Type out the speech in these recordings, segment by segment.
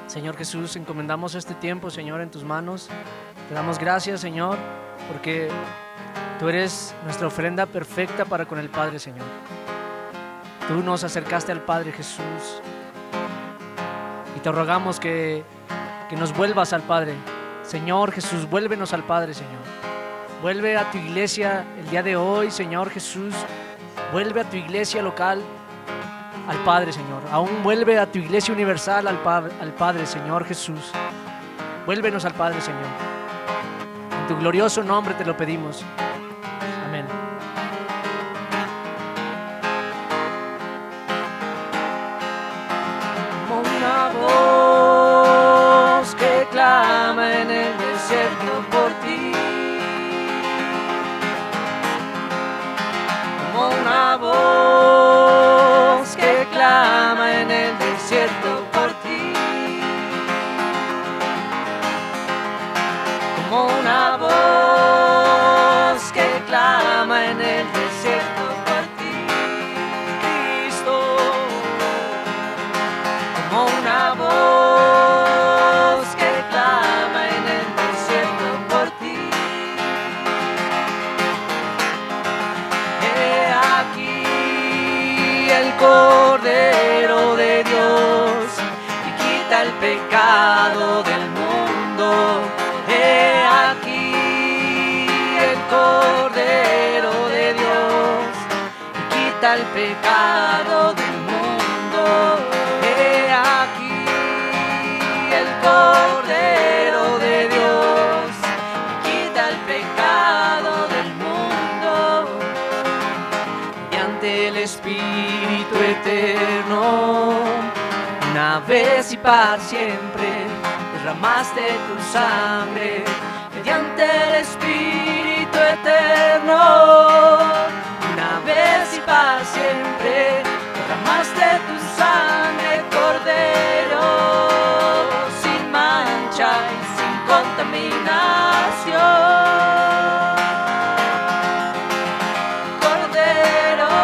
Señor Jesús, encomendamos este tiempo, Señor, en tus manos. Te damos gracias, Señor, porque tú eres nuestra ofrenda perfecta para con el Padre, Señor. Tú nos acercaste al Padre, Jesús, y te rogamos que nos vuelvas al Padre. Señor Jesús, vuélvenos al Padre, Señor. Vuelve a tu iglesia el día de hoy, Señor Jesús. Vuelve a tu iglesia local al Padre, Señor. Aún vuelve a tu iglesia universal al Padre, Señor Jesús. Vuélvenos al Padre, Señor. En tu glorioso nombre te lo pedimos. Amén. Como una voz que clama en el desierto por ti. Como una voz que clama en el desierto por ti. Como una voz que clama en el desierto por ti, Cristo. Como una voz que clama en el desierto por ti. He aquí el Cordero de Dios que quita el pecado del mundo. He aquí el Cordero de Dios que quita el pecado del mundo. He aquí el Cordero de Dios que quita el pecado del mundo. Y ante el Espíritu eterno, una vez y para siempre, derramaste tu sangre mediante el Espíritu eterno. Una vez y para siempre, derramaste tu sangre, Cordero, sin mancha y sin contaminación. Cordero,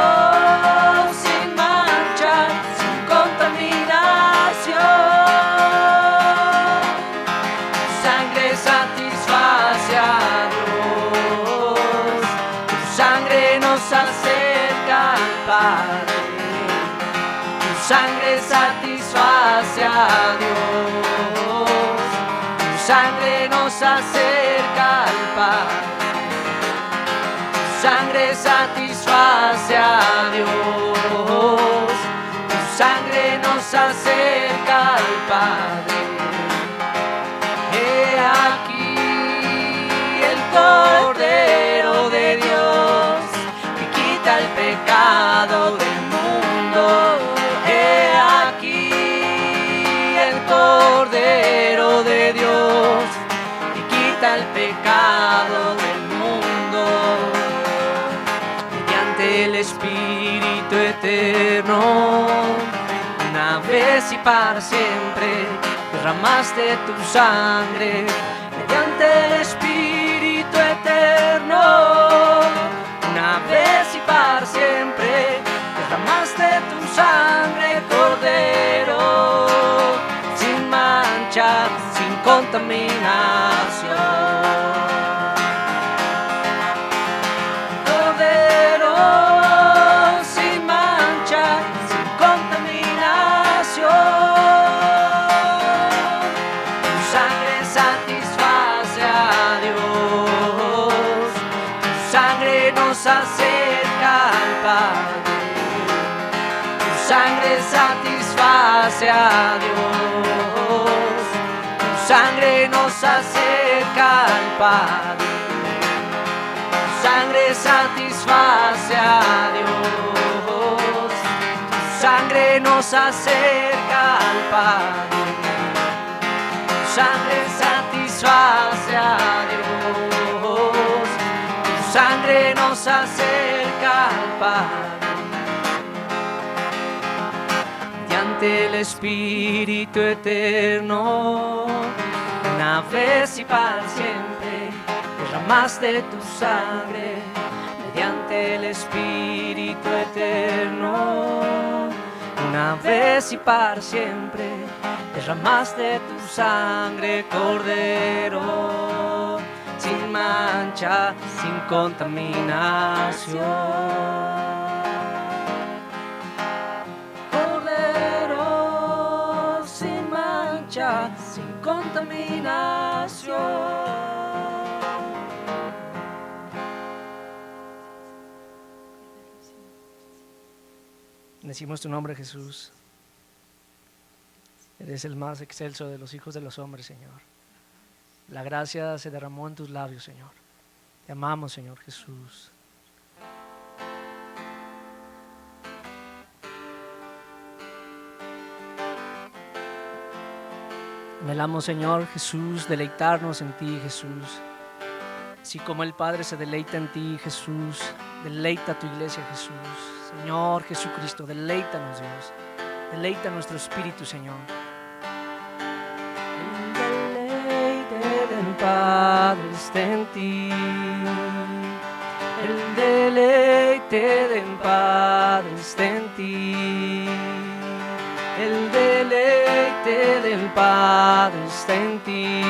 sin mancha, sin contaminación. Satisface a Dios, tu sangre nos acerca al Padre, tu sangre satisface a Dios, tu sangre nos acerca al Padre, tu sangre satisface a Dios, tu sangre nos acerca al Padre. He aquí el Cordero de Dios que quita el pecado del mundo. He aquí el Cordero de Dios que quita el pecado del mundo. Mediante el Espíritu eterno, una vez y para siempre, derramaste tu sangre mediante el Espíritu eterno. Una vez y para siempre, derramaste tu sangre, Cordero, sin mancha, sin contaminación. Cordero, sin mancha, sin contaminación. Nos acerca al Padre, tu sangre satisface a Dios, tu sangre nos acerca al Padre, tu sangre satisface a Dios, tu sangre nos acerca al Padre, tu sangre satisface a Dios. Sangre nos acerca al Padre. Mediante el Espíritu eterno, una vez y para siempre, derramaste tu sangre. Mediante el Espíritu eterno, una vez y para siempre, derramaste tu sangre, Cordero, sin mancha, sin contaminación. Cordero, sin mancha, sin contaminación. Decimos tu nombre, Jesús. Eres el más excelso de los hijos de los hombres, Señor. La gracia se derramó en tus labios, Señor. Te amamos, Señor Jesús. Anhelamos, Señor Jesús, deleitarnos en ti, Jesús. Así como el Padre se deleita en ti, Jesús, deleita tu iglesia, Jesús. Señor Jesucristo, deleítanos, Dios. Deleita nuestro espíritu, Señor. El deleite del Padre está en ti. El deleite del Padre está en ti. El deleite del Padre está en ti,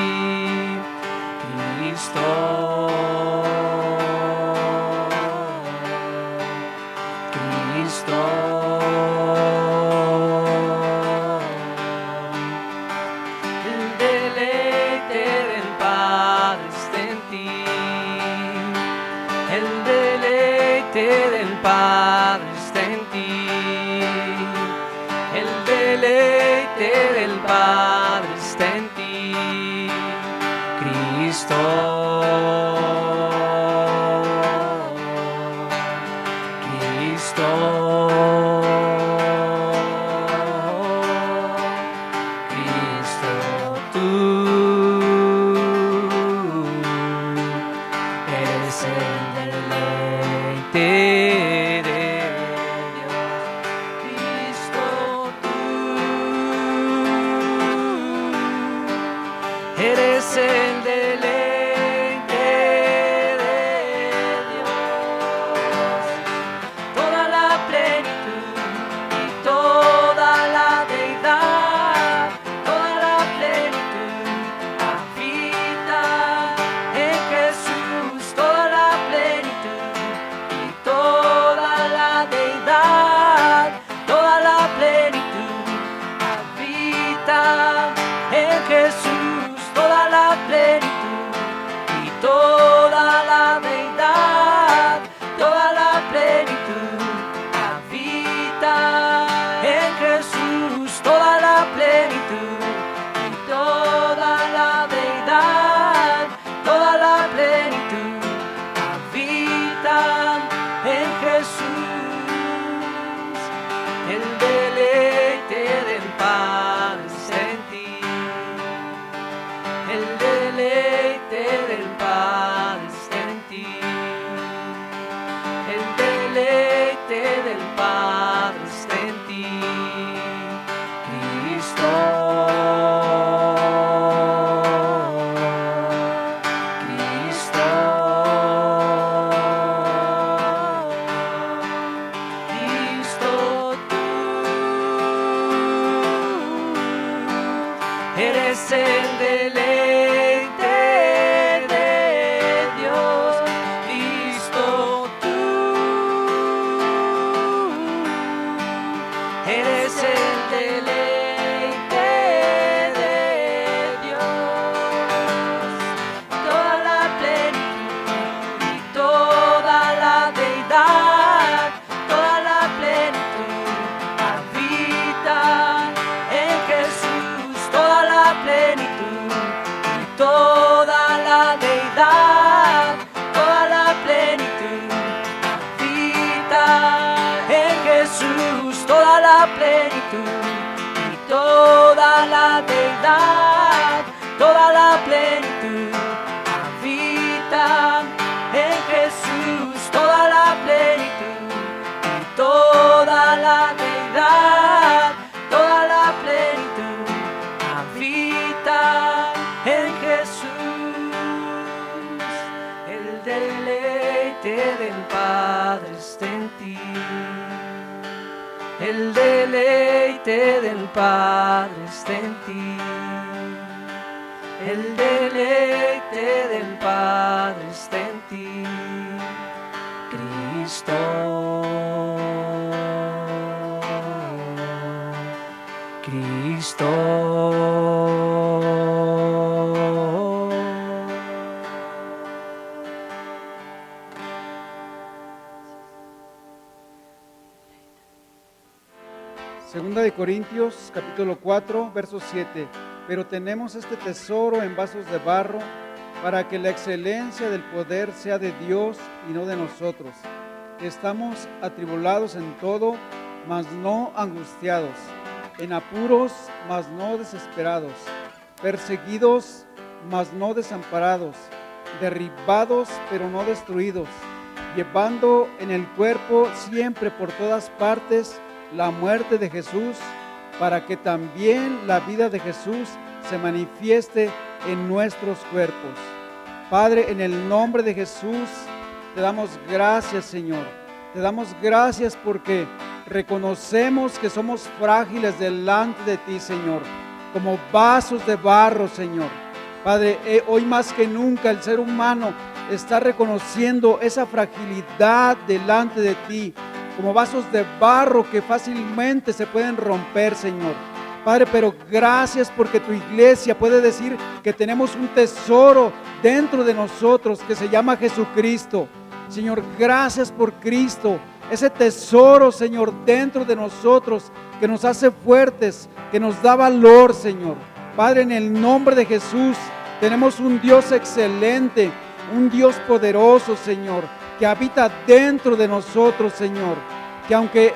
Cristo. Cristo. El deleite del Padre está en ti. El deleite del Padre está en ti. El deleite del Padre está en ti, Cristo. Eres el deleite de Dios, toda la plenitud y toda la deidad, toda la plenitud habita en Jesús, toda la plenitud y toda la deidad, toda la plenitud habita en Jesús. Toda la plenitud y toda la deidad, toda la plenitud habita en Jesús. Toda la plenitud y toda la deidad, toda la plenitud habita en Jesús. El deleite del Padre está en ti. El deleite del Padre está en ti. El deleite del Padre está en ti, Cristo. Cristo. Cristo, tú eres el deleite. Toda la plenitud y toda la deidad, toda la plenitud habita en Jesús. Toda la plenitud y toda la deidad, toda la plenitud habita en Jesús. El deleite del Padre está en ti. El deleite del Padre está está en ti. El deleite del Padre está en ti, Cristo. Segunda de Corintios, capítulo 4, verso 7. Pero tenemos este tesoro en vasos de barro, para que la excelencia del poder sea de Dios y no de nosotros. Estamos atribulados en todo, mas no angustiados, en apuros, mas no desesperados, perseguidos, mas no desamparados, derribados, pero no destruidos, llevando en el cuerpo siempre por todas partes la muerte de Jesús, para que también la vida de Jesús se manifieste en nuestros cuerpos. Padre, en el nombre de Jesús, te damos gracias, Señor. Te damos gracias porque reconocemos que somos frágiles delante de ti, Señor, como vasos de barro, Señor. Padre, hoy más que nunca el ser humano está reconociendo esa fragilidad delante de ti, como vasos de barro que fácilmente se pueden romper, Señor. Padre, pero gracias porque tu iglesia puede decir que tenemos un tesoro dentro de nosotros que se llama Jesucristo. Señor, gracias por Cristo, ese tesoro, Señor, dentro de nosotros que nos hace fuertes, que nos da valor, Señor. Padre, en el nombre de Jesús, tenemos un Dios excelente, un Dios poderoso, Señor, que habita dentro de nosotros, Señor. Que aunque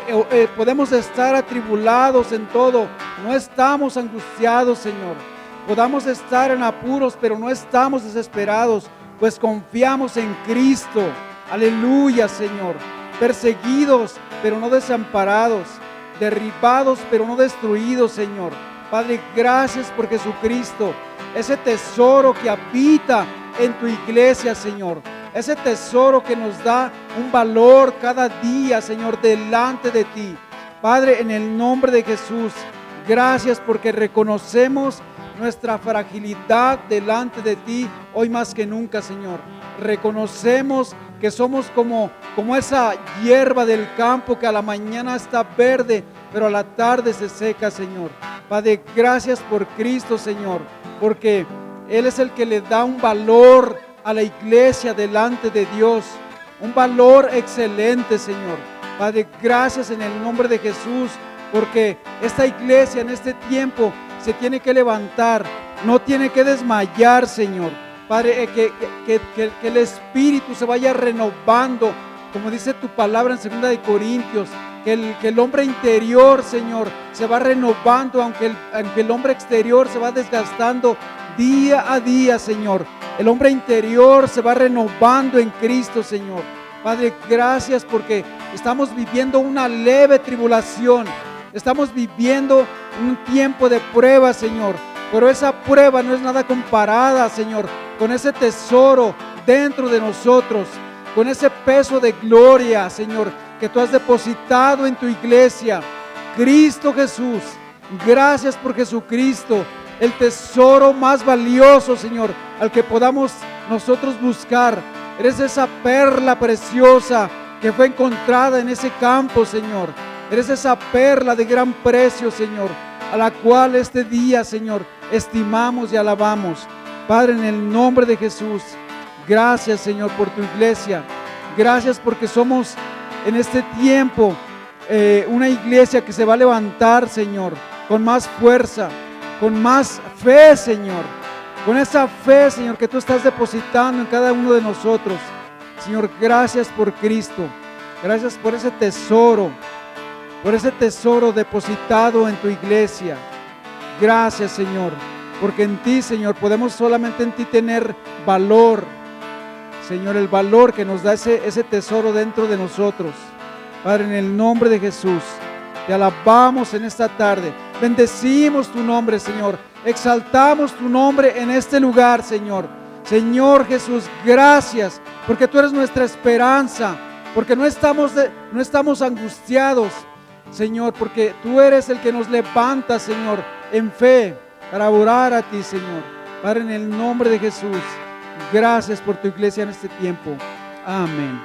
podemos estar atribulados en todo, no estamos angustiados, Señor. Podamos estar en apuros, pero no estamos desesperados, pues confiamos en Cristo. Aleluya, Señor. Perseguidos, pero no desamparados. Derribados, pero no destruidos, Señor. Padre, gracias por Jesucristo, ese tesoro que habita en tu iglesia, Señor. Ese tesoro que nos da un valor cada día, Señor, delante de ti. Padre, en el nombre de Jesús, gracias porque reconocemos nuestra fragilidad delante de ti hoy más que nunca, Señor. Reconocemos que somos como esa hierba del campo que a la mañana está verde, pero a la tarde se seca, Señor. Padre, gracias por Cristo, Señor, porque Él es el que le da un valor a la iglesia delante de Dios, un valor excelente, Señor. Padre, gracias en el nombre de Jesús, porque esta iglesia en este tiempo se tiene que levantar, no tiene que desmayar, Señor. Padre, que el Espíritu se vaya renovando, como dice tu palabra en 2 de Corintios, que el hombre interior, Señor, se va renovando, aunque el hombre exterior se va desgastando día a día, Señor. El hombre interior se va renovando en Cristo, Señor. Padre, gracias porque estamos viviendo una leve tribulación. Estamos viviendo un tiempo de prueba, Señor. Pero esa prueba no es nada comparada, Señor, con ese tesoro dentro de nosotros, con ese peso de gloria, Señor, que tú has depositado en tu iglesia. Cristo Jesús, gracias por Jesucristo, el tesoro más valioso, Señor, al que podamos nosotros buscar. Eres esa perla preciosa que fue encontrada en ese campo, Señor. Eres esa perla de gran precio, Señor, a la cual este día, Señor, estimamos y alabamos. Padre, en el nombre de Jesús, gracias, Señor, por tu iglesia. Gracias porque somos en este tiempo una iglesia que se va a levantar, Señor, con más fuerza, con más fe, Señor, con esa fe, Señor, que tú estás depositando en cada uno de nosotros. Señor, gracias por Cristo, gracias por ese tesoro depositado en tu iglesia. Gracias, Señor, porque en ti, Señor, podemos solamente en ti tener valor, Señor, el valor que nos da ese tesoro dentro de nosotros. Padre, en el nombre de Jesús, te alabamos en esta tarde. Bendecimos tu nombre, Señor. Exaltamos tu nombre en este lugar, Señor. Señor Jesús, gracias, porque tú eres nuestra esperanza, porque no estamos angustiados, Señor, porque tú eres el que nos levanta, Señor, en fe para orar a ti, Señor. Padre, en el nombre de Jesús, gracias por tu iglesia en este tiempo. Amén.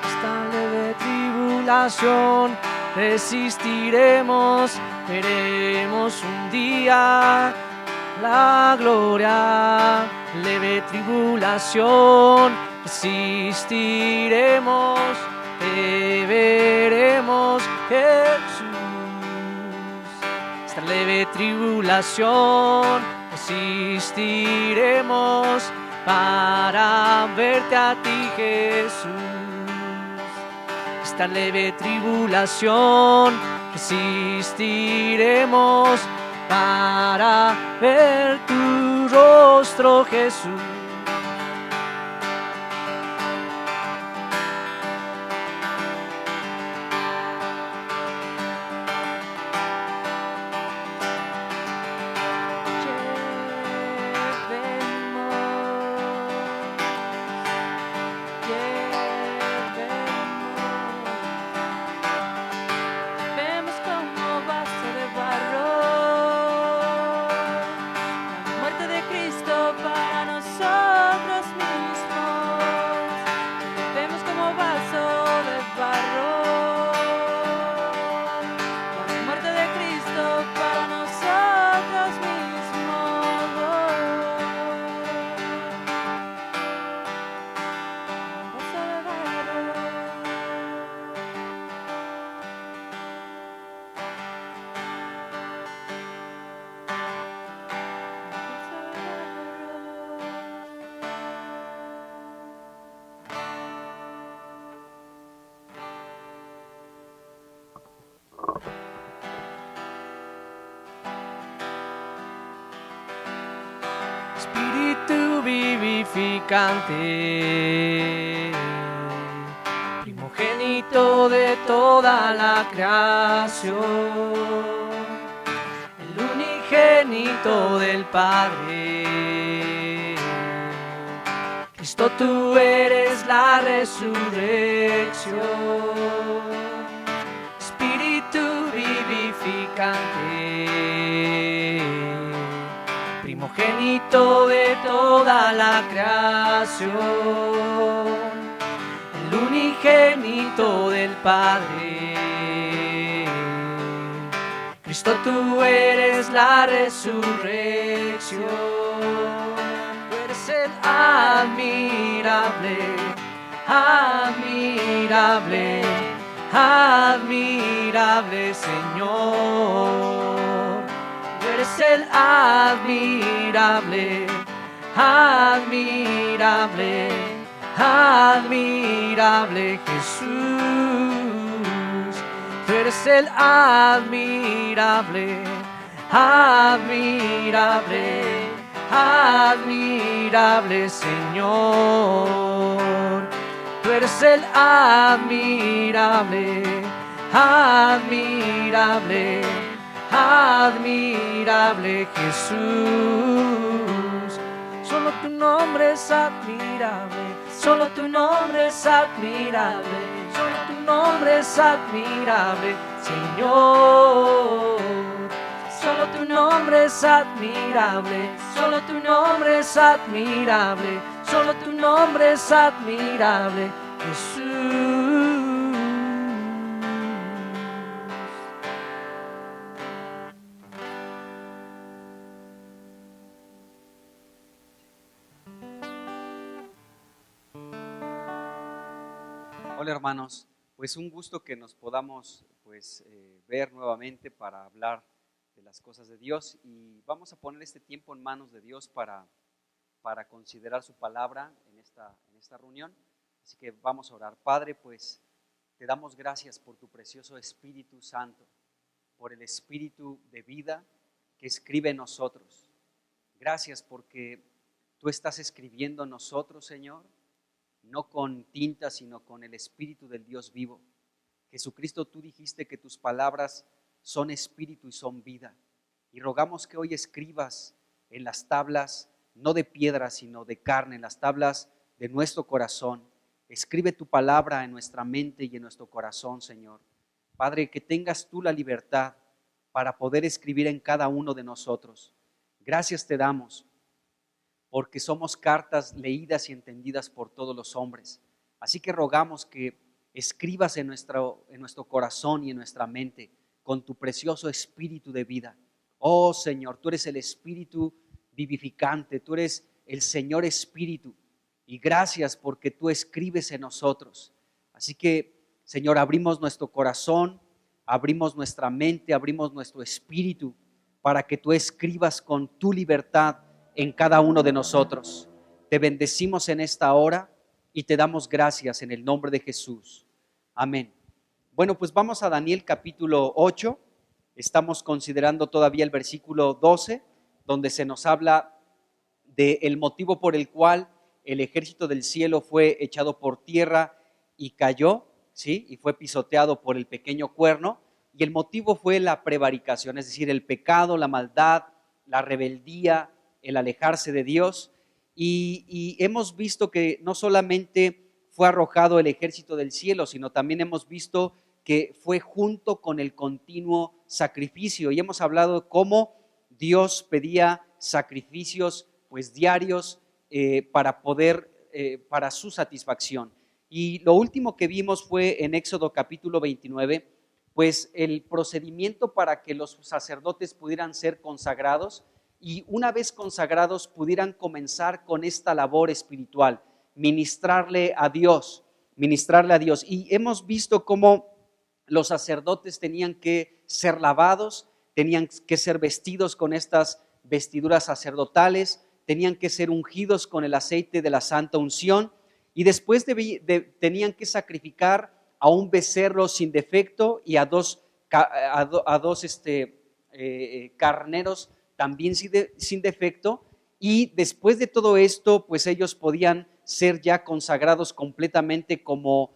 Esta leve tribulación resistiremos, veremos un día la gloria. Leve tribulación resistiremos, te veremos, Jesús. Esta leve tribulación resistiremos para verte a ti, Jesús. Esta leve tribulación resistiremos para ver tu rostro, Jesús. Vemos como vaso de barro, la muerte de Cristo para nosotros mismos. Vemos como vaso de barro, la muerte de Cristo para nosotros mismos. Vaso de barro. Espíritu vivificante, primogénito de toda la creación, el unigénito del Padre. Cristo, tú eres la resurrección. Espíritu vivificante, primogénito de toda la creación, el unigénito del Padre. Cristo, tú eres la resurrección. Tú eres el admirable, admirable, admirable Señor. Tú eres el admirable, admirable, admirable Jesús. Tú eres el admirable, admirable, admirable Señor. Tú eres el admirable, admirable, admirable Jesús. Solo tu nombre es admirable, solo tu nombre es admirable, solo tu nombre es admirable, Señor. Solo tu nombre es admirable, solo tu nombre es admirable, solo tu nombre es admirable, Jesús. Hola hermanos, pues un gusto que nos podamos ver nuevamente para hablar de las cosas de Dios, y vamos a poner este tiempo en manos de Dios para considerar su palabra en esta reunión. Así que vamos a orar. Padre, pues te damos gracias por tu precioso Espíritu Santo, por el Espíritu de vida que escribe en nosotros. Gracias porque tú estás escribiendo en nosotros, Señor, no con tinta, sino con el Espíritu del Dios vivo. Jesucristo, tú dijiste que tus palabras son espíritu y son vida. Y rogamos que hoy escribas en las tablas, no de piedra, sino de carne, en las tablas de nuestro corazón. Escribe tu palabra en nuestra mente y en nuestro corazón, Señor. Padre, que tengas tú la libertad para poder escribir en cada uno de nosotros. Gracias te damos, porque somos cartas leídas y entendidas por todos los hombres. Así que rogamos que escribas en nuestro corazón y en nuestra mente con tu precioso espíritu de vida. Oh Señor, tú eres el espíritu vivificante, tú eres el Señor Espíritu, y gracias porque tú escribes en nosotros. Así que, Señor, abrimos nuestro corazón, abrimos nuestra mente, abrimos nuestro espíritu para que tú escribas con tu libertad en cada uno de nosotros. Te bendecimos en esta hora y te damos gracias en el nombre de Jesús. Amén. Bueno, pues vamos a Daniel capítulo 8. Estamos considerando todavía el versículo 12, donde se nos habla del motivo por el cual el ejército del cielo fue echado por tierra y cayó, ¿sí? Y fue pisoteado por el pequeño cuerno. Y el motivo fue la prevaricación, es decir, el pecado, la maldad, la rebeldía, el alejarse de Dios. Y hemos visto que no solamente fue arrojado el ejército del cielo, sino también hemos visto que fue junto con el continuo sacrificio. Y hemos hablado de cómo Dios pedía sacrificios pues diarios para su satisfacción. Y lo último que vimos fue en Éxodo capítulo 29, pues el procedimiento para que los sacerdotes pudieran ser consagrados y una vez consagrados pudieran comenzar con esta labor espiritual, ministrarle a Dios. Y hemos visto cómo los sacerdotes tenían que ser lavados, tenían que ser vestidos con estas vestiduras sacerdotales, tenían que ser ungidos con el aceite de la santa unción y después tenían que sacrificar a un becerro sin defecto y a dos carneros también sin defecto, y después de todo esto pues ellos podían ser ya consagrados completamente como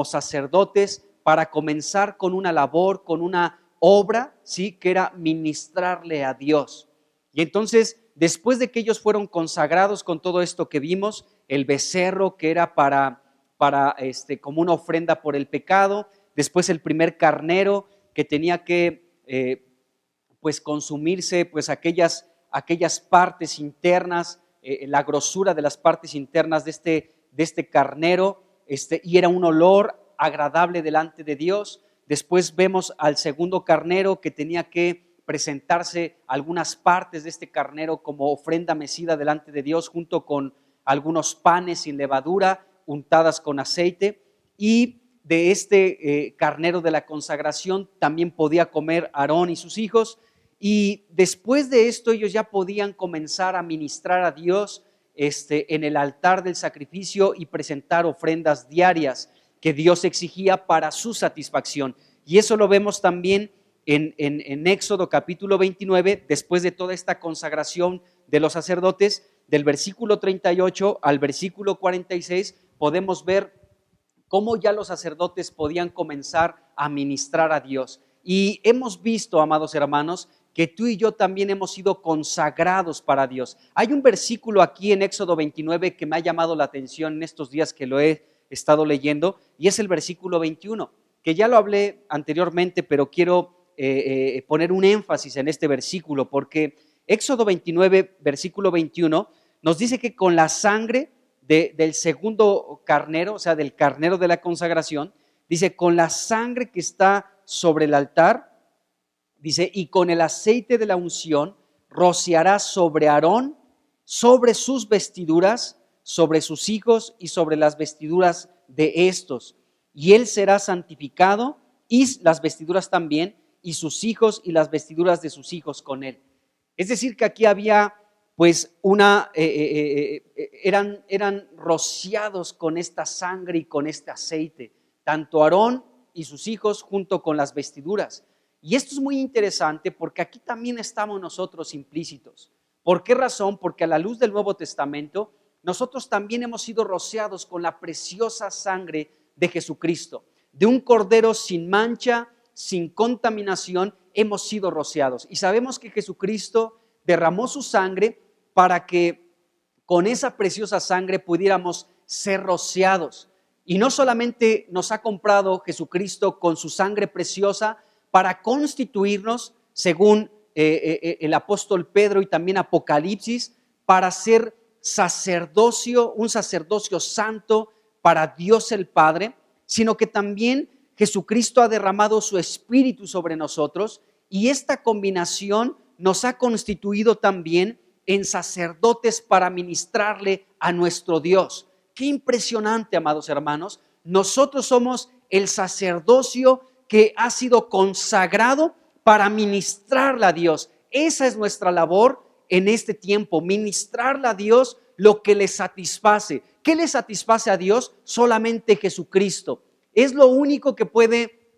sacerdotes para comenzar con una labor, con una obra, ¿sí? Que era ministrarle a Dios. Y entonces, después de que ellos fueron consagrados con todo esto que vimos, el becerro que era para como una ofrenda por el pecado, después el primer carnero que tenía que pues consumirse pues aquellas partes internas, la grosura de las partes internas de este carnero, y era un olor agradable delante de Dios. Después vemos al segundo carnero que tenía que presentarse algunas partes de este carnero como ofrenda mecida delante de Dios junto con algunos panes sin levadura untadas con aceite, y de este carnero de la consagración también podía comer Aarón y sus hijos. Y después de esto ellos ya podían comenzar a ministrar a Dios en el altar del sacrificio y presentar ofrendas diarias que Dios exigía para su satisfacción. Y eso lo vemos también en Éxodo capítulo 29, después de toda esta consagración de los sacerdotes, del versículo 38 al versículo 46, podemos ver cómo ya los sacerdotes podían comenzar a ministrar a Dios. Y hemos visto, amados hermanos, que tú y yo también hemos sido consagrados para Dios. Hay un versículo aquí en Éxodo 29 que me ha llamado la atención en estos días que lo he estado leyendo, y es el versículo 21, que ya lo hablé anteriormente, pero quiero poner un énfasis en este versículo, porque Éxodo 29, versículo 21, nos dice que con la sangre del segundo carnero, o sea, del carnero de la consagración, dice, con la sangre que está sobre el altar, dice, y con el aceite de la unción rociarás sobre Aarón, sobre sus vestiduras, sobre sus hijos y sobre las vestiduras de estos, y él será santificado, y las vestiduras también, y sus hijos y las vestiduras de sus hijos con él. Es decir, que aquí había pues eran rociados con esta sangre y con este aceite tanto Aarón y sus hijos junto con las vestiduras. Y esto es muy interesante porque aquí también estamos nosotros implícitos. ¿Por qué razón? Porque a la luz del Nuevo Testamento, nosotros también hemos sido rociados con la preciosa sangre de Jesucristo. De un cordero sin mancha, sin contaminación, hemos sido rociados. Y sabemos que Jesucristo derramó su sangre para que con esa preciosa sangre pudiéramos ser rociados. Y no solamente nos ha comprado Jesucristo con su sangre preciosa para constituirnos, según el apóstol Pedro y también Apocalipsis, para ser sacerdocio, un sacerdocio santo para Dios el Padre, sino que también Jesucristo ha derramado su Espíritu sobre nosotros y esta combinación nos ha constituido también en sacerdotes para ministrarle a nuestro Dios. Qué impresionante, amados hermanos. Nosotros somos el sacerdocio que ha sido consagrado para ministrarle a Dios. Esa es nuestra labor en este tiempo, ministrarle a Dios lo que le satisface. ¿Qué le satisface a Dios? Solamente Jesucristo. Es lo único que puede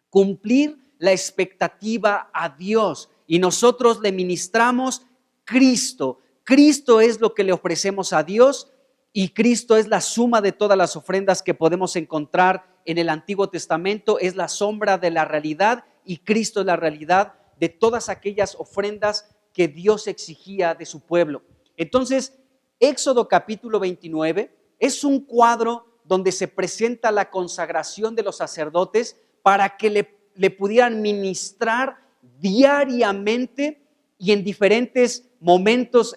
cumplir la expectativa a Dios. Y nosotros le ministramos Cristo. Cristo es lo que le ofrecemos a Dios y Cristo es la suma de todas las ofrendas que podemos encontrar en el Antiguo Testamento. Es la sombra de la realidad y Cristo es la realidad de todas aquellas ofrendas que Dios exigía de su pueblo. Entonces, Éxodo capítulo 29 es un cuadro donde se presenta la consagración de los sacerdotes para que le pudieran ministrar diariamente y en diferentes momentos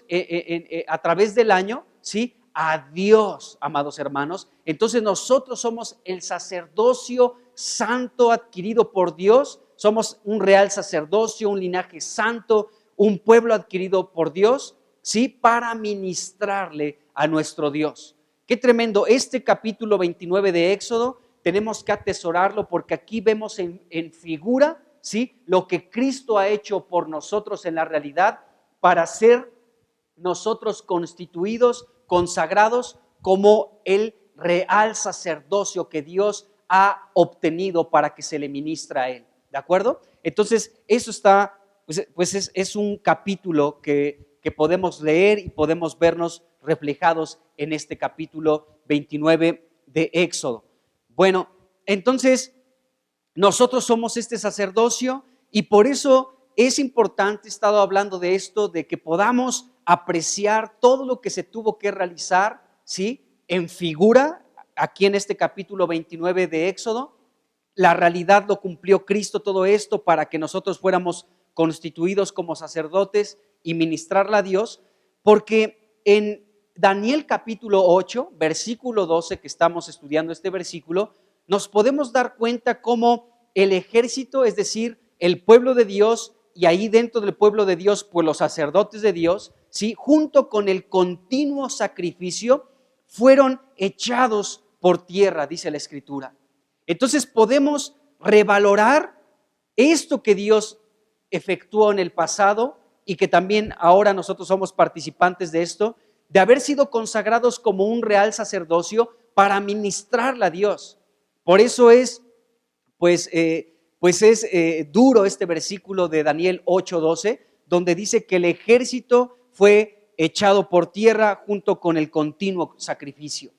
a través del año, ¿sí?, a Dios, amados hermanos. Entonces nosotros somos el sacerdocio santo adquirido por Dios, somos un real sacerdocio, un linaje santo, un pueblo adquirido por Dios, ¿sí?, para ministrarle a nuestro Dios. Qué tremendo, este capítulo 29 de Éxodo tenemos que atesorarlo porque aquí vemos en figura, ¿sí?, lo que Cristo ha hecho por nosotros en la realidad para ser nosotros constituidos, consagrados como el real sacerdocio que Dios ha obtenido para que se le ministra a Él. ¿De acuerdo? Entonces, eso está, pues es un capítulo que podemos leer y podemos vernos reflejados en este capítulo 29 de Éxodo. Bueno, entonces nosotros somos este sacerdocio y por eso es importante, he estado hablando de esto, de que podamos apreciar todo lo que se tuvo que realizar, ¿sí?, en figura, aquí en este capítulo 29 de Éxodo. La realidad lo cumplió Cristo todo esto para que nosotros fuéramos constituidos como sacerdotes y ministrarle a Dios, porque en Daniel capítulo 8, versículo 12, que estamos estudiando este versículo, nos podemos dar cuenta cómo el ejército, es decir, el pueblo de Dios, y ahí dentro del pueblo de Dios, pues los sacerdotes de Dios, ¿sí?, junto con el continuo sacrificio, fueron echados por tierra, dice la Escritura. Entonces podemos revalorar esto que Dios efectuó en el pasado y que también ahora nosotros somos participantes de esto, de haber sido consagrados como un real sacerdocio para ministrarle a Dios. Por eso es, duro este versículo de Daniel 8:12, donde dice que el ejército fue echado por tierra junto con el continuo sacrificio.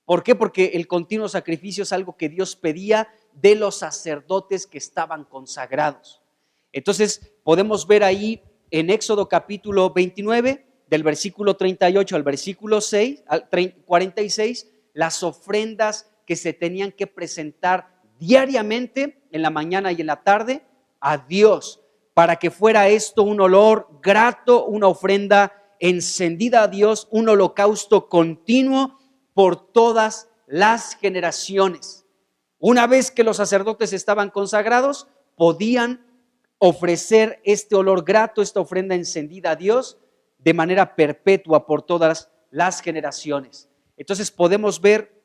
¿Por qué? Porque el continuo sacrificio es algo que Dios pedía de los sacerdotes que estaban consagrados. Entonces podemos ver ahí en Éxodo capítulo 29, del versículo 38 al versículo 46, las ofrendas que se tenían que presentar diariamente en la mañana y en la tarde a Dios, para que fuera esto un olor grato, una ofrenda encendida a Dios, un holocausto continuo por todas las generaciones. Una vez que los sacerdotes estaban consagrados, podían ofrecer este olor grato, esta ofrenda encendida a Dios de manera perpetua por todas las generaciones. Entonces podemos ver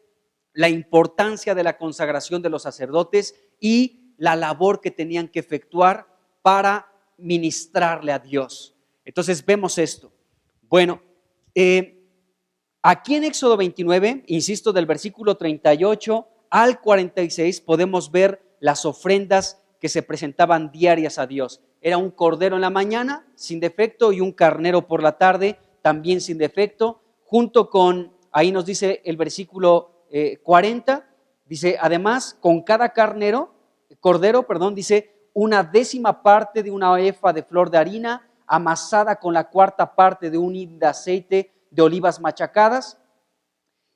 la importancia de la consagración de los sacerdotes y la labor que tenían que efectuar para ministrarle a Dios. Entonces vemos esto. Bueno, aquí en Éxodo 29, insisto, del versículo 38 al 46 podemos ver las ofrendas que se presentaban diarias a Dios. Era un cordero en la mañana, sin defecto, y un carnero por la tarde, también sin defecto, junto con, ahí nos dice el versículo 40, dice, además, con cada cordero, dice, una décima parte de una efa de flor de harina, amasada con la cuarta parte de un hin de aceite de olivas machacadas,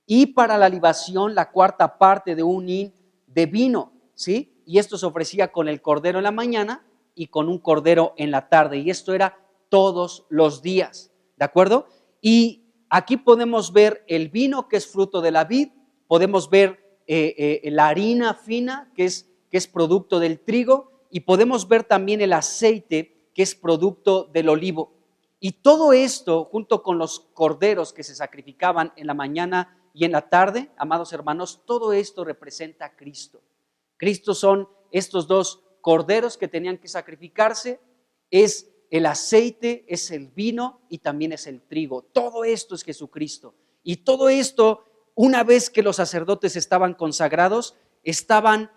y para la libación la cuarta parte de un hin de vino, ¿sí? Y esto se ofrecía con el cordero en la mañana y con un cordero en la tarde, y esto era todos los días, ¿de acuerdo? Y aquí podemos ver el vino, que es fruto de la vid, podemos ver la harina fina, que es producto del trigo, y podemos ver también el aceite, que es producto del olivo. Y todo esto, junto con los corderos que se sacrificaban en la mañana y en la tarde, amados hermanos, todo esto representa a Cristo. Cristo son estos dos corderos que tenían que sacrificarse, es el aceite, es el vino y también es el trigo. Todo esto es Jesucristo. Y todo esto, una vez que los sacerdotes estaban consagrados, estaban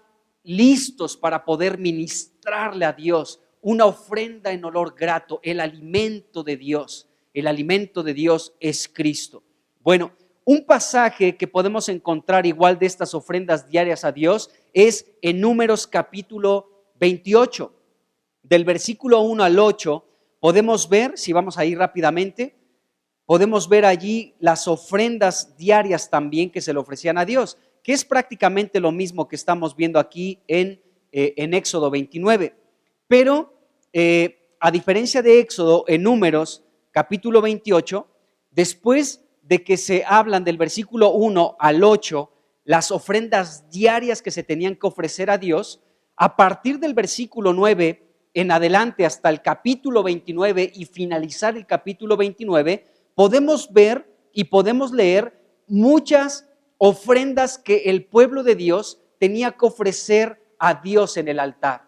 listos para poder ministrarle a Dios una ofrenda en olor grato, el alimento de Dios. El alimento de Dios es Cristo. Bueno, un pasaje que podemos encontrar igual de estas ofrendas diarias a Dios es en Números capítulo 28. Del versículo 1 al 8 podemos ver, si vamos a ir rápidamente, podemos ver allí las ofrendas diarias también que se le ofrecían a Dios, que es prácticamente lo mismo que estamos viendo aquí en Éxodo 29. Pero a diferencia de Éxodo, en Números capítulo 28, después de que se hablan del versículo 1 al 8, las ofrendas diarias que se tenían que ofrecer a Dios, a partir del versículo 9 en adelante hasta el capítulo 29 y finalizar el capítulo 29, podemos ver y podemos leer muchas ofrendas que el pueblo de Dios tenía que ofrecer a Dios en el altar.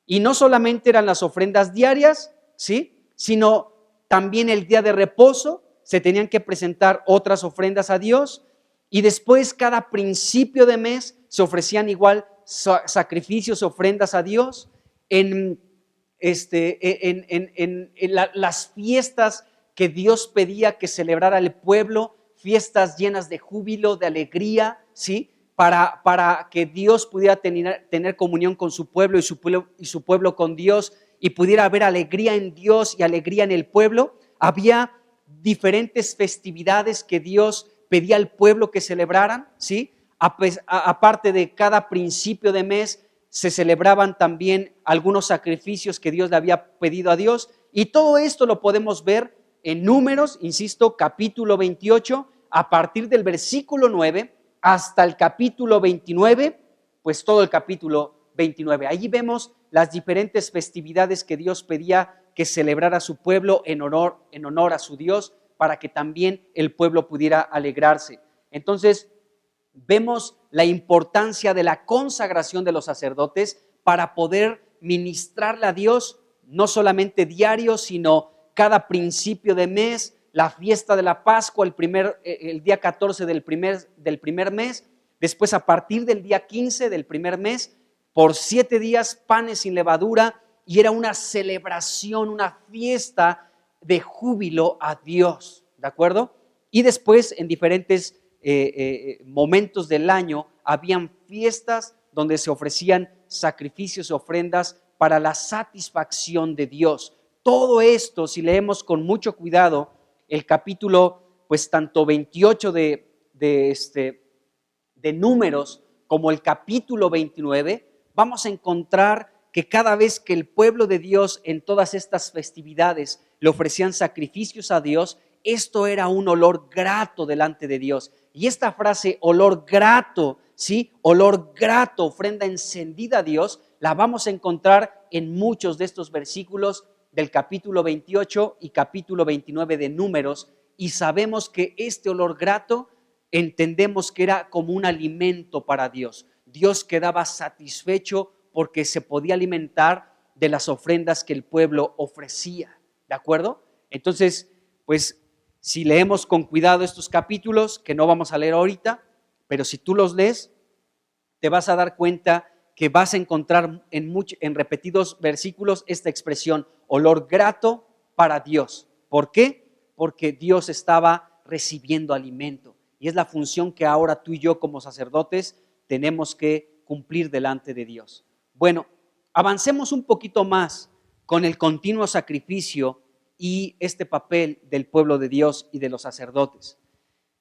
Y no solamente eran las ofrendas diarias, ¿sí?, sino también el día de reposo se tenían que presentar otras ofrendas a Dios, y después cada principio de mes se ofrecían igual sacrificios, ofrendas a Dios. En las fiestas que Dios pedía que celebrara el pueblo, fiestas llenas de júbilo, de alegría, ¿sí?, para que Dios pudiera tener comunión con su pueblo y su pueblo con Dios, y pudiera haber alegría en Dios y alegría en el pueblo. Había diferentes festividades que Dios pedía al pueblo que celebraran, ¿sí? Aparte de cada principio de mes, se celebraban también algunos sacrificios que Dios le había pedido a Dios, y todo esto lo podemos ver en Números, insisto, capítulo 28, a partir del versículo 9 hasta el capítulo 29, pues todo el capítulo 29. Allí vemos las diferentes festividades que Dios pedía que celebrara su pueblo en honor a su Dios, para que también el pueblo pudiera alegrarse. Entonces, vemos la importancia de la consagración de los sacerdotes para poder ministrarle a Dios, no solamente diario, sino cada principio de mes, la fiesta de la Pascua, el día 14 del primer mes, después a partir del día 15 del primer mes, por 7 días panes sin levadura, y era una celebración, una fiesta de júbilo a Dios, ¿de acuerdo? Y después en diferentes momentos del año habían fiestas donde se ofrecían sacrificios y ofrendas para la satisfacción de Dios. Todo esto, si leemos con mucho cuidado el capítulo, pues tanto 28 de Números como el capítulo 29, vamos a encontrar que cada vez que el pueblo de Dios en todas estas festividades le ofrecían sacrificios a Dios, esto era un olor grato delante de Dios. Y esta frase, olor grato, ¿sí? Olor grato, ofrenda encendida a Dios, la vamos a encontrar en muchos de estos versículos del capítulo 28 y capítulo 29 de Números, y sabemos que este olor grato entendemos que era como un alimento para Dios. Dios quedaba satisfecho porque se podía alimentar de las ofrendas que el pueblo ofrecía, ¿de acuerdo? Entonces, pues si leemos con cuidado estos capítulos, que no vamos a leer ahorita, pero si tú los lees, te vas a dar cuenta que vas a encontrar en repetidos versículos esta expresión, olor grato para Dios. ¿Por qué? Porque Dios estaba recibiendo alimento. Y es la función que ahora tú y yo como sacerdotes tenemos que cumplir delante de Dios. Bueno, avancemos un poquito más con el continuo sacrificio y este papel del pueblo de Dios y de los sacerdotes.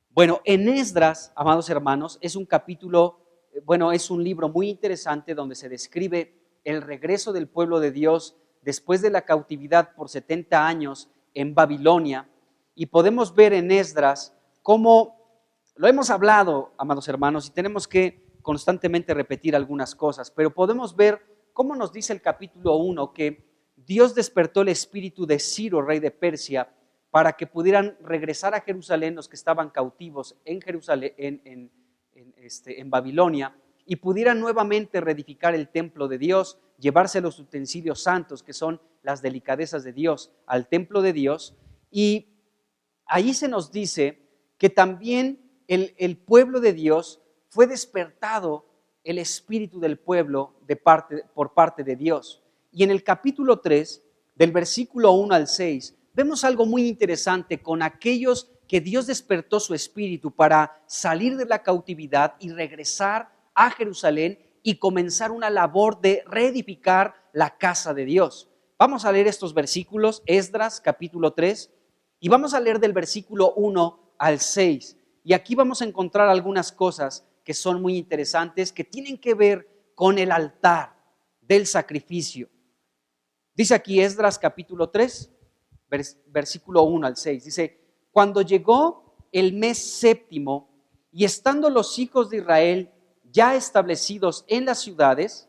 Bueno, en Esdras, amados hermanos, es un capítulo, es un libro muy interesante donde se describe el regreso del pueblo de Dios después de la cautividad por 70 años en Babilonia. Y podemos ver en Esdras cómo, lo hemos hablado, amados hermanos, y tenemos que constantemente repetir algunas cosas, pero podemos ver cómo nos dice el capítulo 1 que Dios despertó el espíritu de Ciro, rey de Persia, para que pudieran regresar a Jerusalén los que estaban cautivos en Jerusalén, en Babilonia, y pudieran nuevamente reedificar el templo de Dios, llevarse los utensilios santos, que son las delicadezas de Dios, al templo de Dios. Y allí se nos dice que también el pueblo de Dios fue despertado el espíritu del pueblo por parte de Dios. Y en el capítulo 3, del versículo 1 al 6, vemos algo muy interesante con aquellos que Dios despertó su espíritu para salir de la cautividad y regresar a Jerusalén y comenzar una labor de reedificar la casa de Dios. Vamos a leer estos versículos, Esdras capítulo 3, y vamos a leer del versículo 1 al 6. Y aquí vamos a encontrar algunas cosas que son muy interesantes, que tienen que ver con el altar del sacrificio. Dice aquí Esdras capítulo 3, versículo 1 al 6. Dice, cuando llegó el mes séptimo y estando los hijos de Israel ya establecidos en las ciudades,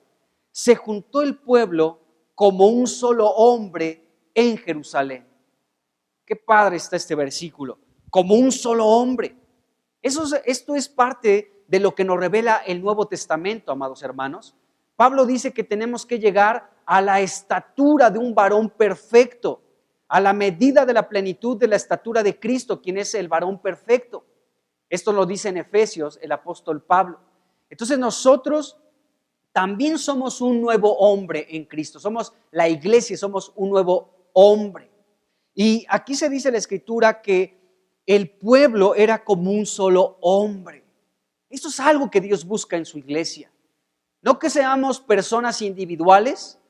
se juntó el pueblo como un solo hombre en Jerusalén. Qué padre está este versículo, como un solo hombre. Esto es parte de lo que nos revela el Nuevo Testamento, amados hermanos. Pablo dice que tenemos que llegar a la estatura de un varón perfecto, a la medida de la plenitud de la estatura de Cristo, quien es el varón perfecto. Esto lo dice en Efesios el apóstol Pablo. Entonces nosotros también somos un nuevo hombre en Cristo, somos la iglesia, somos un nuevo hombre. Y aquí se dice en la Escritura que el pueblo era como un solo hombre. Esto es algo que Dios busca en su iglesia. No que seamos personas individuales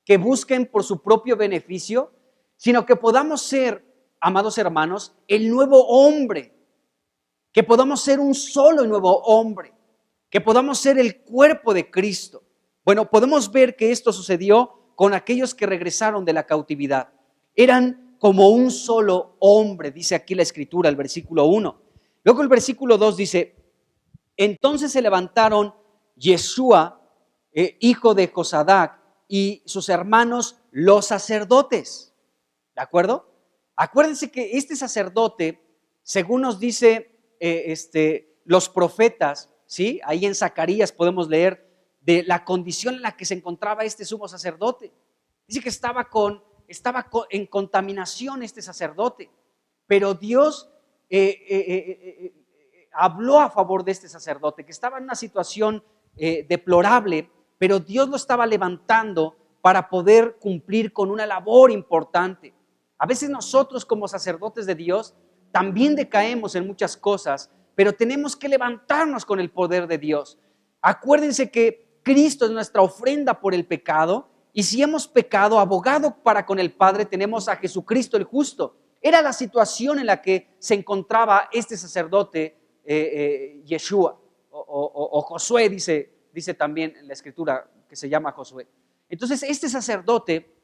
que busquen por su propio beneficio, sino que podamos ser, amados hermanos, el nuevo hombre, que podamos ser un solo y nuevo hombre, que podamos ser el cuerpo de Cristo. Bueno, podemos ver que esto sucedió con aquellos que regresaron de la cautividad. Eran como un solo hombre, dice aquí la Escritura, el versículo 1. Luego el versículo 2 dice, entonces se levantaron Yeshua, hijo de Josadac, y sus hermanos los sacerdotes. ¿De acuerdo? Acuérdense que este sacerdote, según nos dice los profetas, ¿sí? Ahí en Zacarías podemos leer de la condición en la que se encontraba este sumo sacerdote. Dice que estaba en contaminación este sacerdote, pero Dios habló a favor de este sacerdote, que estaba en una situación deplorable, pero Dios lo estaba levantando para poder cumplir con una labor importante. A veces nosotros como sacerdotes de Dios también decaemos en muchas cosas, pero tenemos que levantarnos con el poder de Dios. Acuérdense que Cristo es nuestra ofrenda por el pecado, y si hemos pecado, abogado para con el Padre, tenemos a Jesucristo el justo. Era la situación en la que se encontraba este sacerdote Yeshua, o Josué, dice también en la Escritura que se llama Josué. Entonces este sacerdote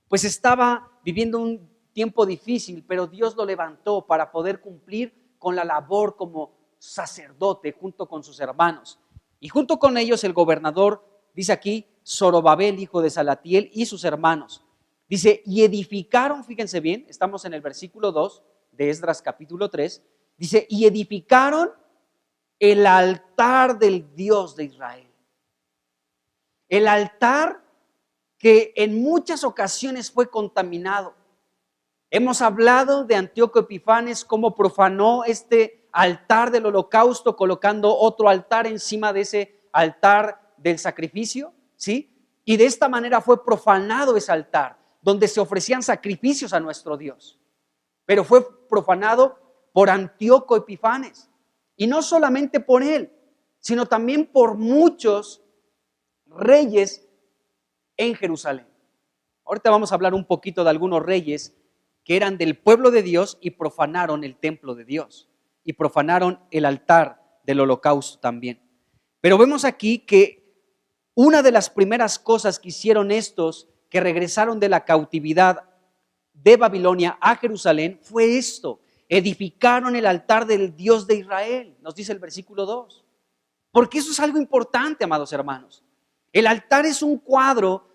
pues estaba viviendo un tiempo difícil, pero Dios lo levantó para poder cumplir con la labor como sacerdote junto con sus hermanos. Y junto con ellos el gobernador, dice aquí, Zorobabel, hijo de Salatiel, y sus hermanos. Dice, y edificaron, fíjense bien, estamos en el versículo 2 de Esdras capítulo 3, dice, y edificaron el altar del Dios de Israel. El altar que en muchas ocasiones fue contaminado. Hemos hablado de Antíoco Epifanes, cómo profanó este altar del holocausto colocando otro altar encima de ese altar del sacrificio, ¿sí? Y de esta manera fue profanado ese altar, donde se ofrecían sacrificios a nuestro Dios. Pero fue profanado por Antíoco Epifanes. Y no solamente por él, sino también por muchos reyes en Jerusalén. Ahorita vamos a hablar un poquito de algunos reyes que eran del pueblo de Dios y profanaron el templo de Dios. Y profanaron el altar del holocausto también. Pero vemos aquí que una de las primeras cosas que hicieron estos que regresaron de la cautividad de Babilonia a Jerusalén fue esto: edificaron el altar del Dios de Israel, nos dice el versículo 2. Porque eso es algo importante, amados hermanos. El altar es un cuadro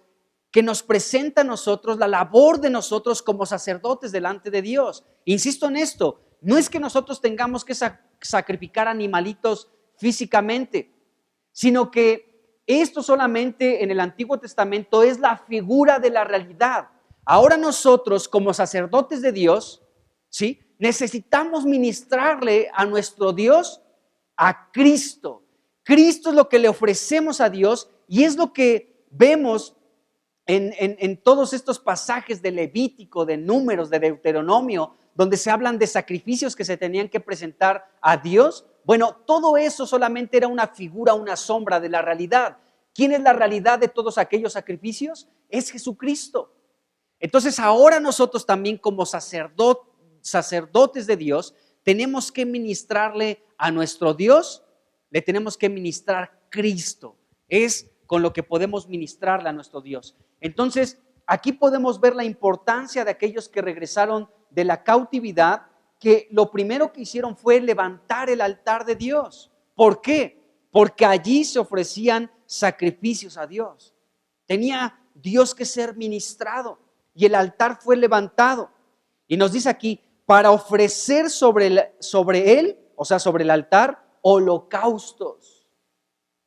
que nos presenta a nosotros la labor de nosotros como sacerdotes delante de Dios. Insisto en esto, no es que nosotros tengamos que sacrificar animalitos físicamente, sino que esto solamente en el Antiguo Testamento es la figura de la realidad. Ahora nosotros como sacerdotes de Dios, ¿sí?, necesitamos ministrarle a nuestro Dios a Cristo. Cristo es lo que le ofrecemos a Dios y es lo que vemos en todos estos pasajes de Levítico, de Números, de Deuteronomio, donde se hablan de sacrificios que se tenían que presentar a Dios. Bueno, todo eso solamente era una figura, una sombra de la realidad. ¿Quién es la realidad de todos aquellos sacrificios? Es Jesucristo. Entonces ahora nosotros también como sacerdotes de Dios tenemos que ministrarle a nuestro Dios, le tenemos que ministrar Cristo. Es con lo que podemos ministrarle a nuestro Dios. Entonces aquí podemos ver la importancia de aquellos que regresaron de la cautividad, que lo primero que hicieron fue levantar el altar de Dios. ¿Por qué? Porque allí se ofrecían sacrificios a Dios. Tenía Dios que ser ministrado y el altar fue levantado. Y nos dice aquí, para ofrecer sobre él, o sea, sobre el altar, holocaustos.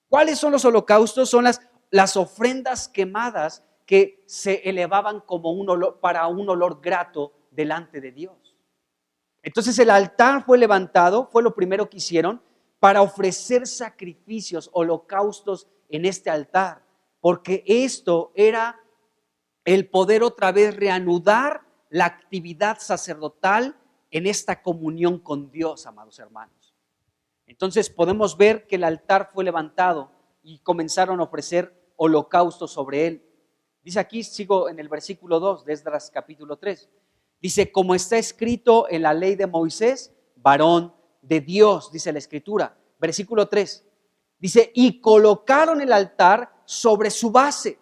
¿Cuáles son los holocaustos? Son las ofrendas quemadas que se elevaban como un olor, para un olor grato delante de Dios. Entonces el altar fue levantado, fue lo primero que hicieron, para ofrecer sacrificios, holocaustos en este altar, porque esto era el poder otra vez reanudar la actividad sacerdotal en esta comunión con Dios, amados hermanos. Entonces podemos ver que el altar fue levantado y comenzaron a ofrecer holocaustos sobre él. Dice aquí, sigo en el versículo 2 de Esdras capítulo 3. Dice, como está escrito en la ley de Moisés, varón de Dios, dice la escritura. Versículo 3. Dice, y colocaron el altar sobre su base.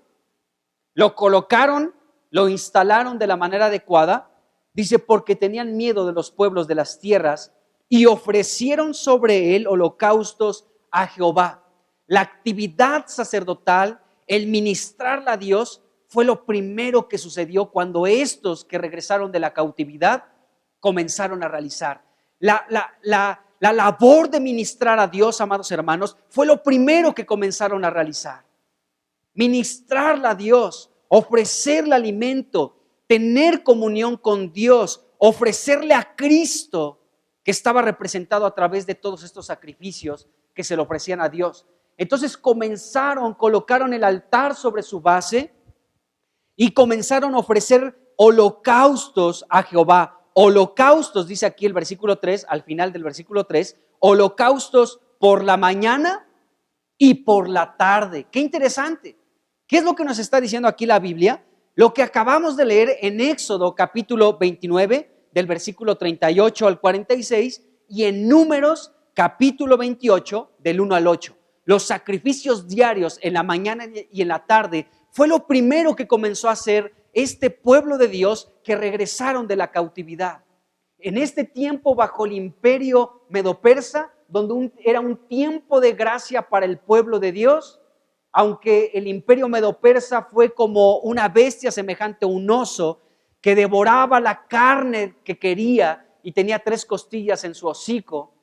Lo colocaron, lo instalaron de la manera adecuada. Dice, porque tenían miedo de los pueblos de las tierras y ofrecieron sobre él holocaustos a Jehová. La actividad sacerdotal, el ministrarla a Dios, fue lo primero que sucedió cuando estos que regresaron de la cautividad comenzaron a realizar. La labor de ministrar a Dios, amados hermanos, fue lo primero que comenzaron a realizar. Ministrarla a Dios, ofrecerle alimento, tener comunión con Dios, ofrecerle a Cristo, que estaba representado a través de todos estos sacrificios que se le ofrecían a Dios. Entonces colocaron el altar sobre su base y comenzaron a ofrecer holocaustos a Jehová. Holocaustos, dice aquí el versículo 3, al final del versículo 3, holocaustos por la mañana y por la tarde. Qué interesante. ¿Qué es lo que nos está diciendo aquí la Biblia? Lo que acabamos de leer en Éxodo capítulo 29, del versículo 38 al 46, y en Números capítulo 28, del 1 al 8. Los sacrificios diarios en la mañana y en la tarde fue lo primero que comenzó a hacer este pueblo de Dios que regresaron de la cautividad. En este tiempo bajo el imperio medo-persa, donde era un tiempo de gracia para el pueblo de Dios, aunque el imperio medo-persa fue como una bestia semejante a un oso que devoraba la carne que quería y tenía 3 costillas en su hocico,